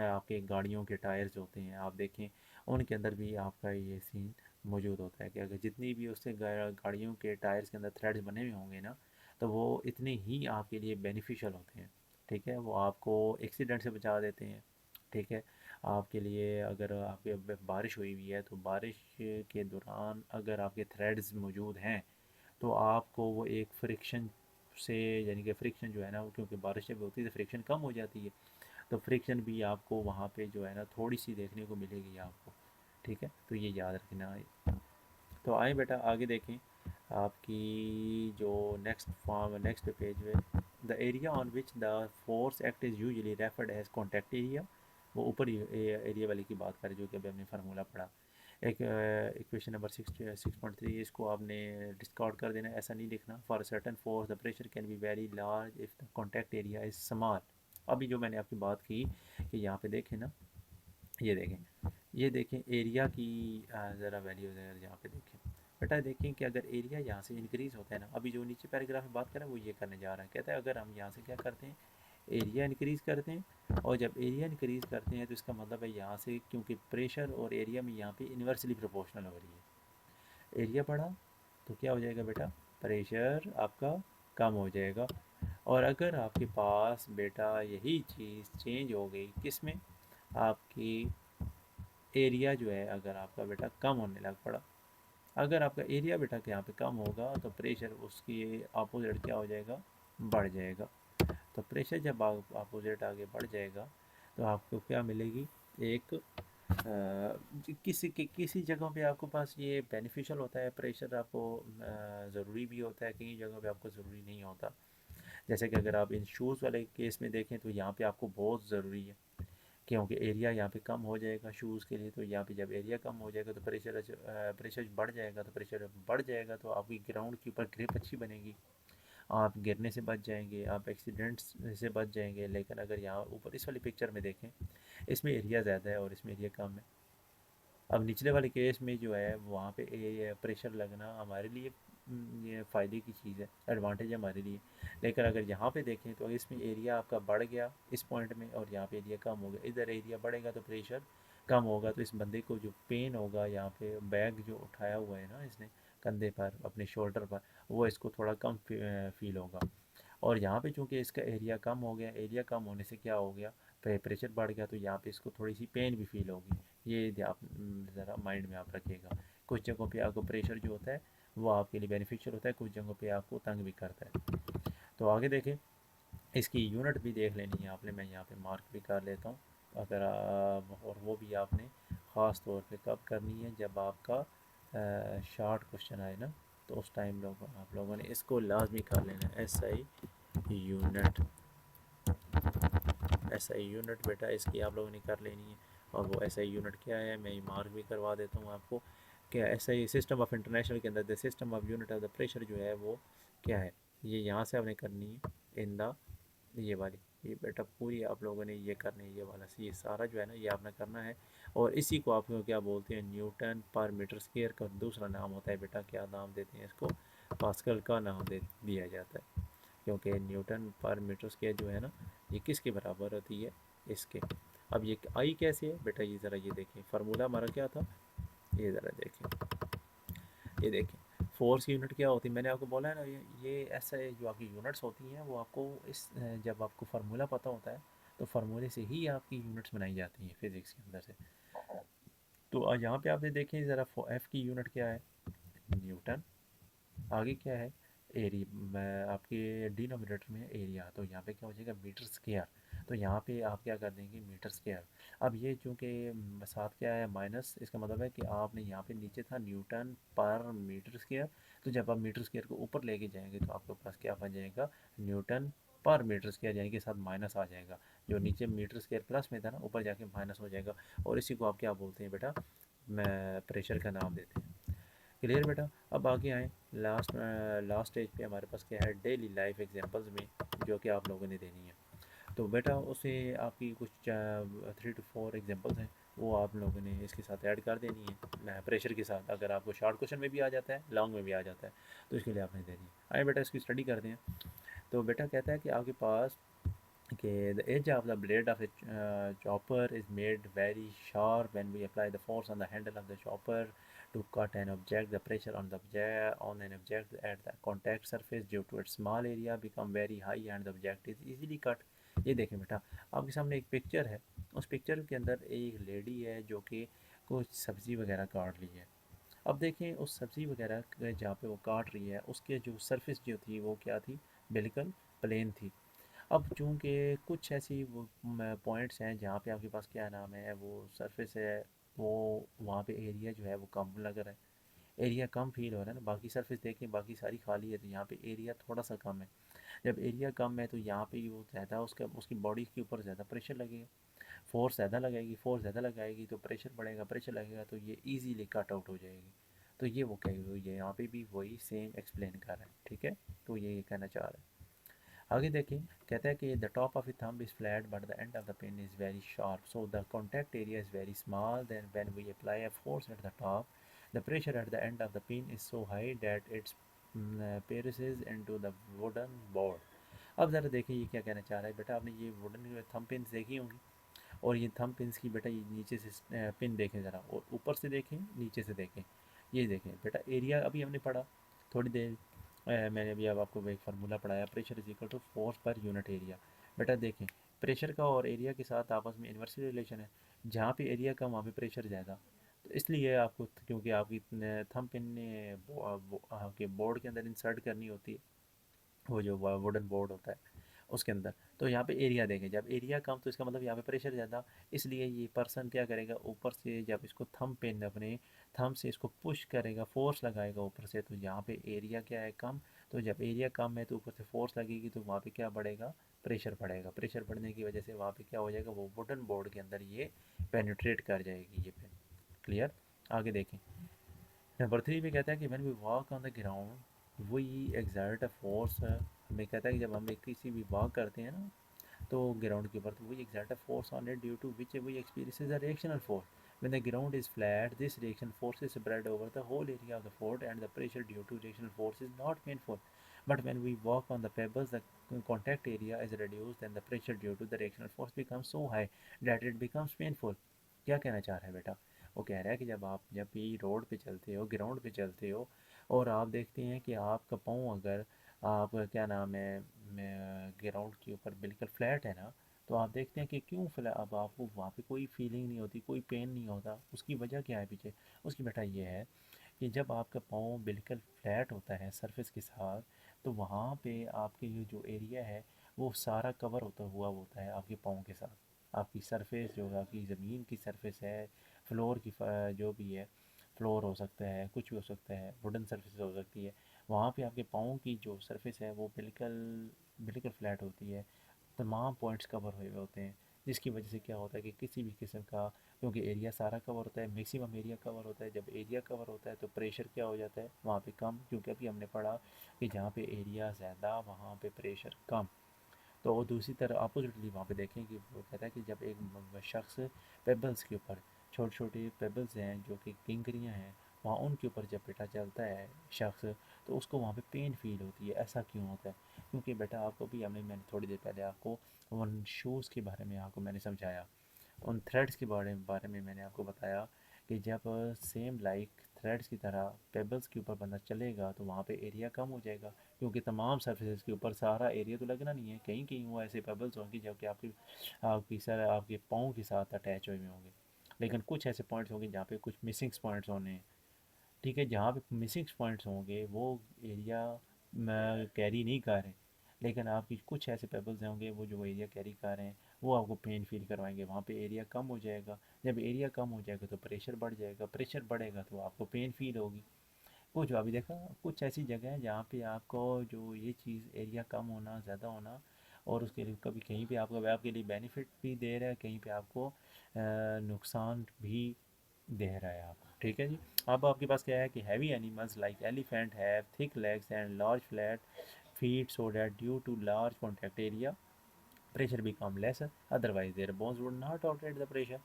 आपके गाड़ियों के टायर्स होते हैं, आप देखें उनके अंदर भी आपका ये सीन मौजूद होता है कि अगर जितनी भी उससे गाड़ियों के टायर्स के अंदर थ्रेड्स बने हुए होंगे ना, तो वो इतने ही आपके लिए बेनिफिशियल होते हैं। ठीक है, वो आपको एक्सीडेंट से बचा देते हैं। ठीक है, आपके लिए अगर आपके बारिश हुई हुई है तो बारिश के दौरान अगर आपके थ्रेड्स मौजूद हैं तो आपको वो एक फ्रिक्शन से, यानी कि फ्रिक्शन जो है ना, क्योंकि बारिश जब होती है तो फ्रिक्शन कम हो जाती है, तो फ्रिक्शन भी आपको वहाँ पे जो है ना थोड़ी सी देखने को मिलेगी आपको। ठीक है, तो ये याद रखना है। तो आए बेटा आगे देखें आपकी जो नेक्स्ट फॉर्म नेक्स्ट पेज में, the area on which the force act is usually referred as contact area. वो ऊपर एरिया वाले की बात करें जो कि अभी हमने फार्मूला पढ़ा। एक इक्वेशन नंबर 6.3, इसको आपने डिस्कार्ड कर देना, ऐसा नहीं लिखना। For certain force the pressure can be very large if the contact area is small. अभी जो मैंने आपकी बात की कि यहाँ पे देखें ना, ये देखें, ये देखें एरिया की ज़रा वैल्यू अगर यहाँ पे देखें बेटा, देखें कि अगर एरिया यहाँ से इंक्रीज़ होता है ना, अभी जो नीचे पैराग्राफ में बात करें वो ये करने जा रहा है, कहता है अगर हम यहाँ से क्या करते हैं, एरिया इंक्रीज़ करते हैं, और जब एरिया इंक्रीज़ करते हैं तो इसका मतलब है यहाँ से, क्योंकि प्रेशर और एरिया में यहाँ पे इन्वर्सली प्रोपोर्शनल हो रही है, एरिया बढ़ा तो क्या हो जाएगा बेटा, प्रेशर आपका कम हो जाएगा। और अगर आपके पास बेटा यही चीज़ चेंज हो गई किस में, आपकी एरिया जो है अगर आपका बेटा कम होने लग पड़ा, अगर आपका एरिया बेटा के यहाँ पे कम होगा तो प्रेशर उसकी अपोजिट क्या हो जाएगा, बढ़ जाएगा। तो प्रेशर जब अपोजिट आगे बढ़ जाएगा तो आपको क्या मिलेगी, एक किसी जगहों पे आपको पास ये बेनिफिशियल होता है प्रेशर, आपको ज़रूरी भी होता है, कई जगहों पे आपको ज़रूरी नहीं होता। जैसे कि अगर आप इन शूज़ वाले केस में देखें तो यहाँ पे आपको बहुत ज़रूरी है, क्योंकि एरिया यहाँ पे कम हो जाएगा शूज़ के लिए, तो यहाँ पे जब एरिया कम हो जाएगा तो प्रेशर बढ़ जाएगा, तो प्रेशर बढ़ जाएगा तो आपकी ग्राउंड के ऊपर ग्रिप अच्छी बनेगी, आप गिरने से बच जाएंगे, आप एक्सीडेंट्स से बच जाएंगे। लेकिन अगर यहाँ ऊपर इस वाली पिक्चर में देखें, इसमें एरिया ज़्यादा है और इसमें एरिया कम है। अब निचले वाले केस में जो है वहाँ पे प्रेशर लगना हमारे लिए ये फ़ायदे की चीज़ है, एडवांटेज है हमारे लिए। लेकिन अगर यहाँ पे देखें तो इसमें एरिया आपका बढ़ गया इस पॉइंट में, और यहाँ पे एरिया कम हो गया, इधर एरिया बढ़ेगा तो प्रेशर कम होगा, तो इस बंदे को जो पेन होगा, यहाँ पे बैग जो उठाया हुआ है ना इसने कंधे पर अपने शोल्डर पर, वो इसको थोड़ा कम फील होगा। और यहाँ पे चूँकि इसका एरिया कम हो गया, एरिया कम होने से क्या हो गया, प्रेशर बढ़ गया, तो यहाँ पे इसको थोड़ी सी पेन भी फील होगी। ये आप ज़रा माइंड में आप रखिएगा। कुछ जगहों पे आपको प्रेशर जो होता है वो आपके लिए बेनिफिशियल होता है, कुछ जगहों पे आपको तंग भी करता है। तो आगे देखें, इसकी यूनिट भी देख लेनी है आपने, मैं यहाँ पे मार्क भी कर लेता हूँ। अगर और वो भी आपने ख़ास तौर पे कब करनी है, जब आपका शार्ट क्वेश्चन आए ना, तो उस टाइम आप लोगों ने इसको लाजमी कर लेना है। यूनिट एस आई यूनिट बेटा इसकी आप लोगों ने कर लेनी है। और वो एस आई यूनिट क्या है, मैं मार्क भी करवा देता हूँ आपको। क्या S I system of international के अंदर the system of unit of the pressure जो है वो क्या है, ये यहाँ से आपने करनी है इन द, ये वाली, ये बेटा पूरी आप लोगों ने ये करनी है, ये वाला ये सारा जो है ना ये आपने करना है। और इसी को आप लोग क्या बोलते हैं, न्यूटन पर मीटर स्क्वायर का दूसरा नाम होता है बेटा, क्या नाम देते हैं इसको, पास्कल का नाम दे दिया जाता है। क्योंकि न्यूटन पर मीटर स्क्वायर जो है ना ये किसके बराबर होती है, इसके। अब ये आई कैसे है बेटा, ये ज़रा ये देखें, फार्मूला हमारा क्या था, ये ज़रा देखें, ये देखें फोर्स की यूनिट क्या होती है, मैंने आपको बोला है ना, ये ऐसे जो आपकी यूनिट्स होती हैं वो आपको इस जब आपको फार्मूला पता होता है तो फार्मूले से ही आपकी यूनिट्स बनाई जाती हैं फिज़िक्स के अंदर से। तो आज यहाँ पे आपने देखें ज़रा, एफ़ की यूनिट क्या है, न्यूटन, आगे क्या है, एरिया, आपके डिनोमिनेटर में एरिया, तो यहाँ पे क्या हो जाएगा, मीटर स्क्वायर। तो यहाँ पे आप क्या कर देंगे, मीटर स्क्वायर। अब ये चूँकि साथ क्या है माइनस, इसका मतलब है कि आपने यहाँ पे नीचे था न्यूटन पर मीटर स्क्वायर, तो जब आप मीटर स्क्वायर को ऊपर लेके जाएंगे तो आपके पास क्या बन जाएगा, न्यूटन पर मीटर स्क्वायर, यानी कि साथ माइनस आ जाएगा। जो नीचे मीटर स्क्वायर प्लस में था ना, ऊपर जाके माइनस हो जाएगा। और इसी को आप क्या बोलते हैं बेटा, मैं प्रेशर का नाम देते हैं। क्लियर बेटा। अब आगे आए लास्ट स्टेज पे हमारे पास क्या है, डेली लाइफ एग्जांपल्स में जो कि आप लोगों ने देनी है। तो बेटा उसे आपकी कुछ 3 to 4 एग्जांपल्स हैं, वो आप लोगों ने इसके साथ ऐड कर देनी है प्रेशर के साथ। अगर आपको शॉर्ट क्वेश्चन में भी आ जाता है, लॉन्ग में भी आ जाता है, तो इसके लिए आपने देनी है। आइए बेटा इसकी स्टडी करते हैं। तो बेटा कहता है कि आपके पास कि the edge of the blade of a chopper is made very sharp when we apply the force on the handle of the chopper to cut an object. The pressure on the object on an object at the contact surface due to its small area become very high and the object is easily cut. ये देखें बेटा, आपके सामने एक picture है। उस picture के अंदर एक लेडी है जो कि कुछ सब्ज़ी वगैरह काट रही है। अब देखें उस सब्ज़ी वगैरह जहाँ पे वो काट रही है उसके जो सरफेस जो थी वो क्या थी, बिल्कुल प्लेन थी। अब चूँकि कुछ ऐसी वो पॉइंट्स हैं जहाँ पे आपके पास क्या नाम है वो सरफेस है, वो वहाँ पे एरिया जो है वो कम लग रहा है, एरिया कम फील हो रहा है ना। बाकी सरफेस देखें बाकी सारी खाली है, तो यहाँ पे एरिया थोड़ा सा कम है। जब एरिया कम है तो यहाँ पे वो ज़्यादा उसका उसकी बॉडी के ऊपर ज़्यादा प्रेशर लगेगा, फोर्स ज़्यादा लगाएगी, फोर्स ज़्यादा लगाएगी तो प्रेशर बढ़ेगा, प्रेशर लगेगा तो ये इजीली कट आउट हो जाएगी। तो ये वो कही हुई है, यहाँ पे भी वही सेम एक्सप्लेन कर रहा है, ठीक है। तो ये कहना चाह रहा है। आगे देखें, कहता है कि the top of the thumb is flat but the end of the pin is very sharp, so the contact area is very small, then when we apply a force at the top the pressure at the end of the pin is so high that its pierces into the wooden board। अब ज़रा देखिए ये क्या कहना चाह रहा है बेटा, आपने ये वुडन थंब पिन्स देखी होंगी, और ये थंब पिन्स की बेटा ये नीचे से पिन देखें ज़रा, और ऊपर से देखें नीचे से देखें। ये देखें बेटा एरिया अभी हमने पढ़ा थोड़ी देर मैंने अभी अब आपको एक फार्मूला पढ़ाया, pressure is equal to force per unit area. बेटा देखें प्रेशर का और एरिया के साथ आपस में इन्वर्सली रिलेशन है, जहाँ पे एरिया कम वहाँ पे प्रेशर ज़्यादा। तो इसलिए आपको क्योंकि आपकी थंब पिन ने आपके बोर्ड के अंदर इंसर्ट करनी होती है, वो जो वुडन बोर्ड होता है उसके अंदर, तो यहाँ पे एरिया देंगे, जब एरिया कम तो इसका मतलब यहाँ पे प्रेशर ज़्यादा। इसलिए ये पर्सन क्या करेगा, ऊपर से जब इसको थंब पेन अपने थंब से इसको पुश करेगा, फोर्स लगाएगा ऊपर से, तो यहाँ पे एरिया क्या है, कम। तो जब एरिया कम है तो ऊपर से फोर्स लगेगी तो वहाँ पे क्या बढ़ेगा, प्रेशर बढ़ेगा। प्रेशर बढ़ने की वजह से वहाँ पे क्या हो जाएगा, वो वुडन बोर्ड के अंदर ये पेनिट्रेट कर जाएगी ये पेन। क्लियर। आगे देखें, नंबर 3 में कहता है कि when we walk on the ground we exert a force. हमें कहता है कि जब हम एक किसी भी वॉक करते हैं ना तो ग्राउंड के ऊपर, तो we exert a force on it due to which we experience a reactional force. When the ground is flat, this reaction force is spread over the whole area of the fort and the pressure due to reaction force is not painful. But when we walk on the pebbles, the contact area is reduced and the pressure due to the reactional force becomes so high that it becomes painful। क्या कहना चाह रहा है बेटा, वो कह रहा है कि जब भी रोड पे चलते हो, ग्राउंड पे चलते हो, और आप देखते हैं कि आपका पाँव अगर आप क्या नाम है ग्राउंड के ऊपर बिल्कुल फ्लैट है ना, तो आप देखते हैं कि क्यों फ्लैट, अब आपको वहाँ पे कोई फीलिंग नहीं होती, कोई पेन नहीं होता। उसकी वजह क्या है पीछे, उसकी बेटा ये है कि जब आपका पाँव बिल्कुल फ्लैट होता है सरफेस के साथ, तो वहाँ पे आपके ये जो एरिया है वो सारा कवर होता हुआ होता है आपके पाँव के साथ। आपकी सरफेस जो है, आपकी ज़मीन की सरफेस है, फ्लोर की जो भी है, फ्लोर हो सकता है, कुछ भी हो सकता है, वुडन सरफेस हो सकती है, वहाँ पे आपके पाँव की जो सरफेस है वो बिल्कुल बिल्कुल फ्लैट होती है, तमाम पॉइंट्स कवर हुए होते हैं। जिसकी वजह से क्या होता है कि किसी भी किस्म का, क्योंकि एरिया सारा कवर होता है, मैक्सिमम एरिया कवर होता है, जब एरिया कवर होता है तो प्रेशर क्या हो जाता है वहाँ पे कम, क्योंकि अभी हमने पढ़ा कि जहाँ पे एरिया ज़्यादा वहाँ पे प्रेशर कम। तो वो दूसरी तरह अपोजिटली वहाँ पे देखें कि वो कहता है कि जब एक शख्स पेबल्स के ऊपर, छोटे छोटे पेबल्स हैं जो कि किंकरियाँ हैं, वहाँ उनके ऊपर जब बेटा चलता है शख्स, तो उसको वहाँ पे पेन फील होती है। ऐसा क्यों होता है, क्योंकि बेटा आपको भी मैंने थोड़ी देर पहले आपको उन शूज़ के बारे में आपको मैंने समझाया, उन थ्रेड्स के बारे में मैंने आपको बताया कि जब सेम लाइक थ्रेड्स की तरह पेबल्स के ऊपर बंदा चलेगा तो वहाँ पे एरिया कम हो जाएगा, क्योंकि तमाम सरफेस के ऊपर सारा एरिया तो लगना नहीं है, कहीं कहीं वो ऐसे पेबल्स होंगे जो कि आपकी सर आपके पाँव के साथ अटैच हुए होंगे। लेकिन कुछ ऐसे पॉइंट्स होंगे जहाँ पे कुछ मिसिंग पॉइंट्स होने हैं, ठीक है, जहाँ पे मिसिंग पॉइंट्स होंगे वो एरिया कैरी नहीं कर रहे। लेकिन आपकी कुछ ऐसे पेबल्स होंगे वो जो एरिया कैरी कर रहे हैं, वो आपको पेन फील करवाएंगे, वहाँ पे एरिया कम हो जाएगा। जब एरिया कम हो जाएगा तो प्रेशर बढ़ जाएगा, प्रेशर बढ़ेगा तो आपको पेन फील होगी। वो जो अभी देखा, कुछ ऐसी जगह है जहाँ पे आपको जो ये चीज़ एरिया कम होना, ज़्यादा होना, और उसके लिए कभी कहीं पे आपको आपके लिए बेनिफिट भी दे रहा है, कहीं पे आपको नुकसान भी दे रहा है आपको, ठीक है जी। अब आपके पास क्या है कि heavy animals like elephant have thick legs and large flat feet, so that due to large contact area pressure become less, otherwise their bones would not tolerate the pressure.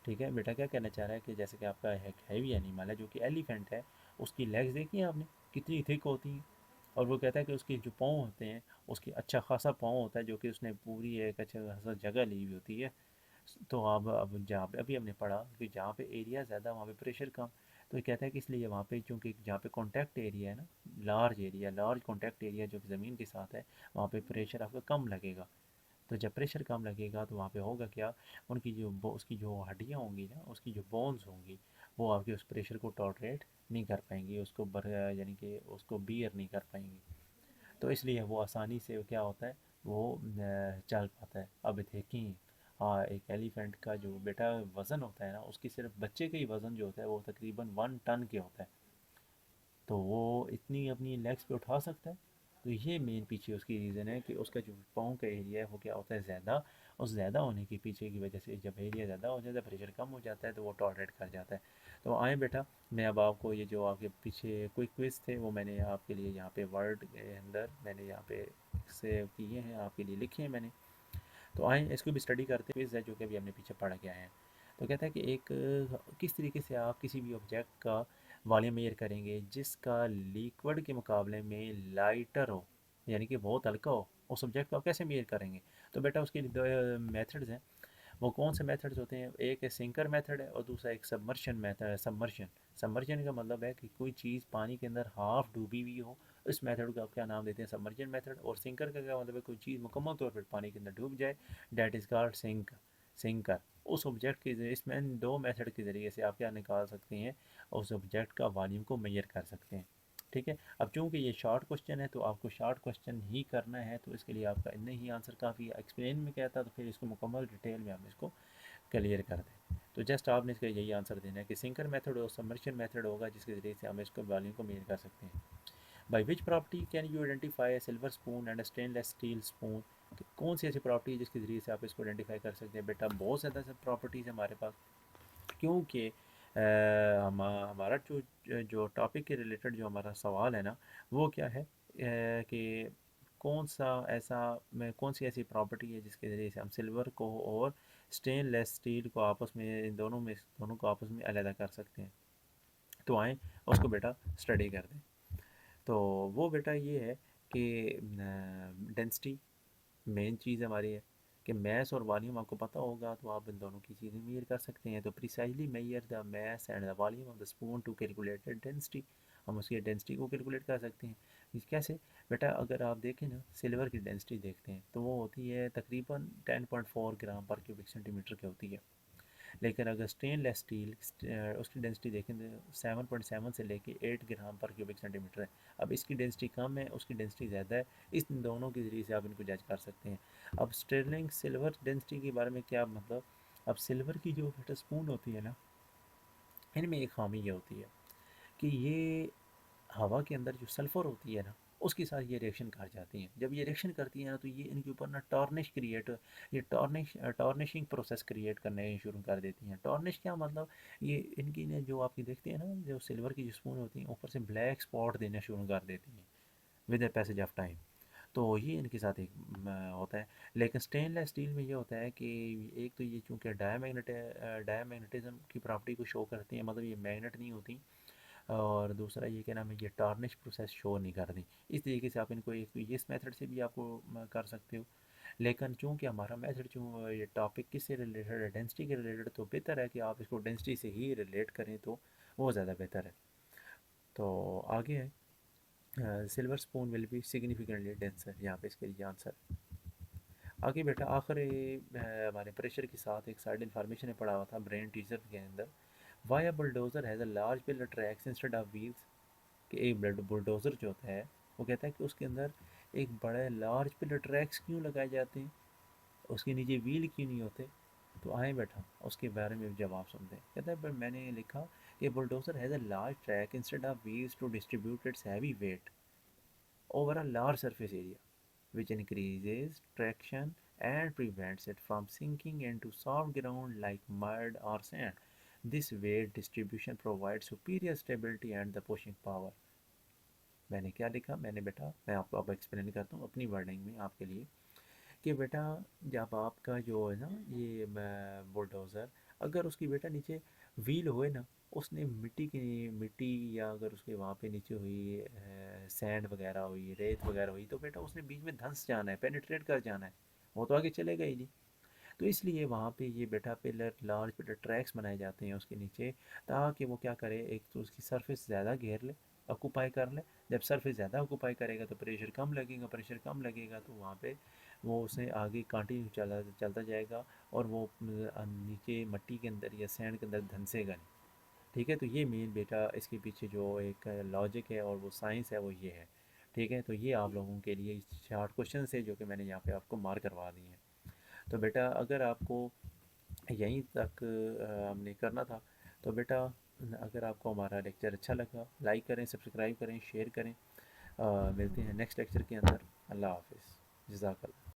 ठीक है बेटा, क्या कहना चाह रहा है कि जैसे कि आपका एक हैवी एनिमल है जो कि एलिफेंट है, उसकी लेग्स देखी हैं आपने कितनी थिक होती हैं, और वो कहता है कि उसके जो पाँव होते हैं, उसकी अच्छा खासा पाँव होता है जो कि उसने पूरी एक अच्छा खासा जगह ली हुई होती है। तो अब जहाँ पे अभी हमने पढ़ा कि जहाँ पे एरिया ज़्यादा वहाँ पे प्रेशर कम, तो ये कहता है कि इसलिए वहाँ पे चूँकि जहाँ पे कॉन्टैक्ट एरिया है ना, large area, large contact area जो कि ज़मीन के साथ है, वहाँ पे प्रेशर आपका कम लगेगा। तो जब प्रेशर कम लगेगा तो वहाँ पे होगा क्या, उनकी जो उसकी जो हड्डियाँ होंगी ना, उसकी जो बोन्स होंगी, वो आपके उस प्रेशर को टॉलरेट नहीं कर पाएंगी, उसको यानी कि उसको बियर नहीं कर पाएंगी। तो इसलिए वो आसानी से क्या होता है, वो चल पाता है। अब देखें, हाँ, एक एलिफेंट का जो बेटा वज़न होता है ना, उसकी सिर्फ बच्चे का ही वज़न जो होता है वो तकरीबन 1 टन के होता है। तो वो इतनी अपनी लेग्स पे उठा सकता है। तो ये मेन पीछे उसकी रीज़न है कि उसका जो पाँव का एरिया है वो क्या होता है, ज़्यादा। उस ज़्यादा होने के पीछे की वजह से जब एरिया ज़्यादा हो जाता है, प्रेशर कम हो जाता है, तो वो टॉलरेट कर जाता है। तो आए बेटा, मैं अब आपको ये जो आपके पीछे क्विक क्विज़ थे वो मैंने आपके लिए यहाँ पे वर्ड के अंदर मैंने यहाँ पे सेव किए हैं, आपके लिए लिखे हैं मैंने। तो आए इसको भी स्टडी करते हुए, है जो कि अभी हमने पीछे पढ़ के आए हैं। तो कहता है कि एक किस तरीके से आप किसी भी ऑब्जेक्ट का वॉल्यूम मेजर करेंगे जिसका लिक्विड के मुकाबले में लाइटर हो, यानी कि बहुत हल्का हो, उस ऑब्जेक्ट को आप कैसे मेजर करेंगे। तो बेटा उसके लिए दो मेथड्स हैं। वो कौन से मेथड्स होते हैं, एक है सिंकर मेथड है और दूसरा एक सबमर्शन मेथड है। सबमर्शन सबमर्शन का मतलब है कि कोई चीज़ पानी के अंदर हाफ डूबी हुई हो, इस मेथड को आप क्या नाम देते हैं, सबमर्जन मेथड। और सिंकर का क्या मतलब है, कोई चीज़ मुकम्मल तौर पर पानी के अंदर डूब जाए, डैट इज़ कॉल्ड सिंकर। उस ऑब्जेक्ट के इसमें इन दो मेथड के ज़रिए से आप क्या निकाल सकते हैं, उस ऑब्जेक्ट का वॉल्यूम को मेजर कर सकते हैं। ठीक है। अब चूंकि ये शॉर्ट क्वेश्चन है तो आपको शॉर्ट क्वेश्चन ही करना है, तो इसके लिए आपका इतना ही आंसर काफ़ी है। एक्सप्लेन में क्या था, तो फिर इसको मुकम्मल डिटेल में हम इसको क्लियर कर दें। तो जस्ट आपने इसका यही आंसर देना है कि सिंकर मेथड और सबमर्शन मेथड होगा जिसके ज़रिए से हम इसको वॉल्यूम को मेजर कर सकते हैं। By which property can you identify A silver spoon and stainless steel spoon. तो कौन सी ऐसी प्रॉपर्टी है जिसके ज़रिए से आप इसको आइडेंटिफाई कर सकते हैं। बेटा बहुत ज़्यादा सब प्रॉपर्टीज़ हमारे पास, क्योंकि हमारा जो जो टॉपिक के रिलेटेड जो हमारा सवाल है ना, वो क्या है कि कौन सी ऐसी प्रॉपर्टी है जिसके ज़रिए से हम सिल्वर को और स्टेनलेस स्टील को आपस में, इन दोनों को आपस में अलग कर सकते हैं। तो आए उसको बेटा स्टडी कर दें। तो वो बेटा ये है कि डेंसिटी मेन चीज़ हमारी है कि मैस और वॉल्यूम आपको पता होगा, तो आप इन दोनों की चीज़ें मेजर कर सकते हैं। तो precisely measure the mass and the volume of the spoon to calculated density. हम उसकी डेंसिटी को कैलकुलेट कर सकते हैं। कैसे बेटा, अगर आप देखें ना, सिल्वर की डेंसिटी देखते हैं तो वो होती है तकरीबन 10.4 ग्राम पर क्यूबिक सेंटीमीटर की होती है। लेकिन अगर स्टेनलेस स्टील उसकी डेंसिटी देखें तो 7.7 से लेके 8 ग्राम पर क्यूबिक सेंटीमीटर है। अब इसकी डेंसिटी कम है, उसकी डेंसिटी ज़्यादा है, इस दोनों के ज़रिए से आप इनको जज कर सकते हैं। अब स्टर्लिंग सिल्वर डेंसिटी के बारे में क्या मतलब, अब सिल्वर की जो बेटा स्पून होती है ना, इनमें एक खामी ये होती है कि ये हवा के अंदर जो सल्फ़र होती है ना, उसके साथ ये रिएक्शन कर जाती हैं। जब ये रिएक्शन करती हैं ना, तो ये इनके ऊपर ना ये टॉर्निशिंग प्रोसेस क्रिएट करने शुरू कर देती हैं। टॉर्निश क्या मतलब, ये इनकी ने जो आपकी देखते हैं ना, जो सिल्वर की जो स्पून होती हैं ऊपर से ब्लैक स्पॉट देना शुरू कर देती हैं with the passage of time. तो ये इनके साथ एक होता है। लेकिन स्टेनलेस स्टील में ये होता है कि एक तो ये चूँकि डायमैग्नेटिज्म की प्रॉपर्टी को शो करती हैं, मतलब ये मैग्नेट नहीं होती। और दूसरा ये क्या नाम है, ये टार्निश प्रोसेस शो नहीं कर रही। इस तरीके से आप इनको एक तो इस मेथड से भी आपको कर सकते हो। लेकिन चूंकि हमारा मेथड जो ये टॉपिक किससे रिलेटेड है, डेंसिटी के रिलेटेड, तो बेहतर है कि आप इसको डेंसिटी से ही रिलेट करें, तो वो ज़्यादा बेहतर है। तो आगे है, silver spoon will be significantly denser, यहाँ पे इसके लिए आंसर। आगे बेटा आखिर हमारे प्रेशर के साथ एक साइड इन्फॉर्मेशन पढ़ा हुआ था ब्रेन टीजर के अंदर। Why a bulldozer has a large pillar tracks instead of wheels. कि एक ब्लड बुलडोज़र जो होता है, वो कहता है कि उसके अंदर एक बड़े लार्ज पिलर ट्रैक्स क्यों लगाए जाते हैं, उसके नीचे व्हील क्यों नहीं होते। तो आए बैठा उसके बारे में जवाब सुनते हैं। कहता है पर मैंने लिखा कि bulldozer has a large track instead of wheels to distribute its heavy weight over a large surface area, which increases traction and prevents it from sinking into soft ground like mud or sand. This weight distribution provides superior stability and the pushing power. मैंने क्या लिखा, मैंने बेटा मैं आपको अब explain करता हूँ अपनी वर्डिंग में आपके लिए कि बेटा जब आपका जो है ना ये बुलडोज़र, अगर उसकी बेटा नीचे व्हील हुए ना, उसने मिट्टी या अगर उसके वहाँ पे नीचे हुई सैंड वगैरह हुई, रेत वगैरह हुई, तो बेटा उसने बीच में धंस जाना है, पेनिट्रेट कर जाना है, वो तो आगे चलेगा ही नहीं। तो इसलिए वहाँ पे ये बेटा पिलर लार्ज पिलर ट्रैक्स बनाए जाते हैं उसके नीचे, ताकि वो क्या करे, एक तो उसकी सरफेस ज़्यादा घेर ले, ऑक्यूपाई कर ले। जब सरफेस ज़्यादा ऑक्यूपाई करेगा तो प्रेशर कम लगेगा, प्रेशर कम लगेगा तो वहाँ पे वो उसे आगे कंटिन्यू चलता जाएगा और वो नीचे मट्टी के अंदर या सैंड के अंदर धंसेगा नहीं। ठीक है, तो ये मेन बेटा इसके पीछे जो एक लॉजिक है और वो साइंस है वो ये है। ठीक है, तो ये आप लोगों के लिए शार्ट क्वेश्चन है जो कि मैंने यहाँ पे आपको मार्क करवा दिए हैं। तो बेटा अगर आपको यहीं तक हमने करना था, तो बेटा अगर आपको हमारा लेक्चर अच्छा लगा, लाइक करें, सब्सक्राइब करें, शेयर करें। मिलते हैं नेक्स्ट लेक्चर के अंदर। अल्लाह हाफिज़। जज़ाकल्लाह।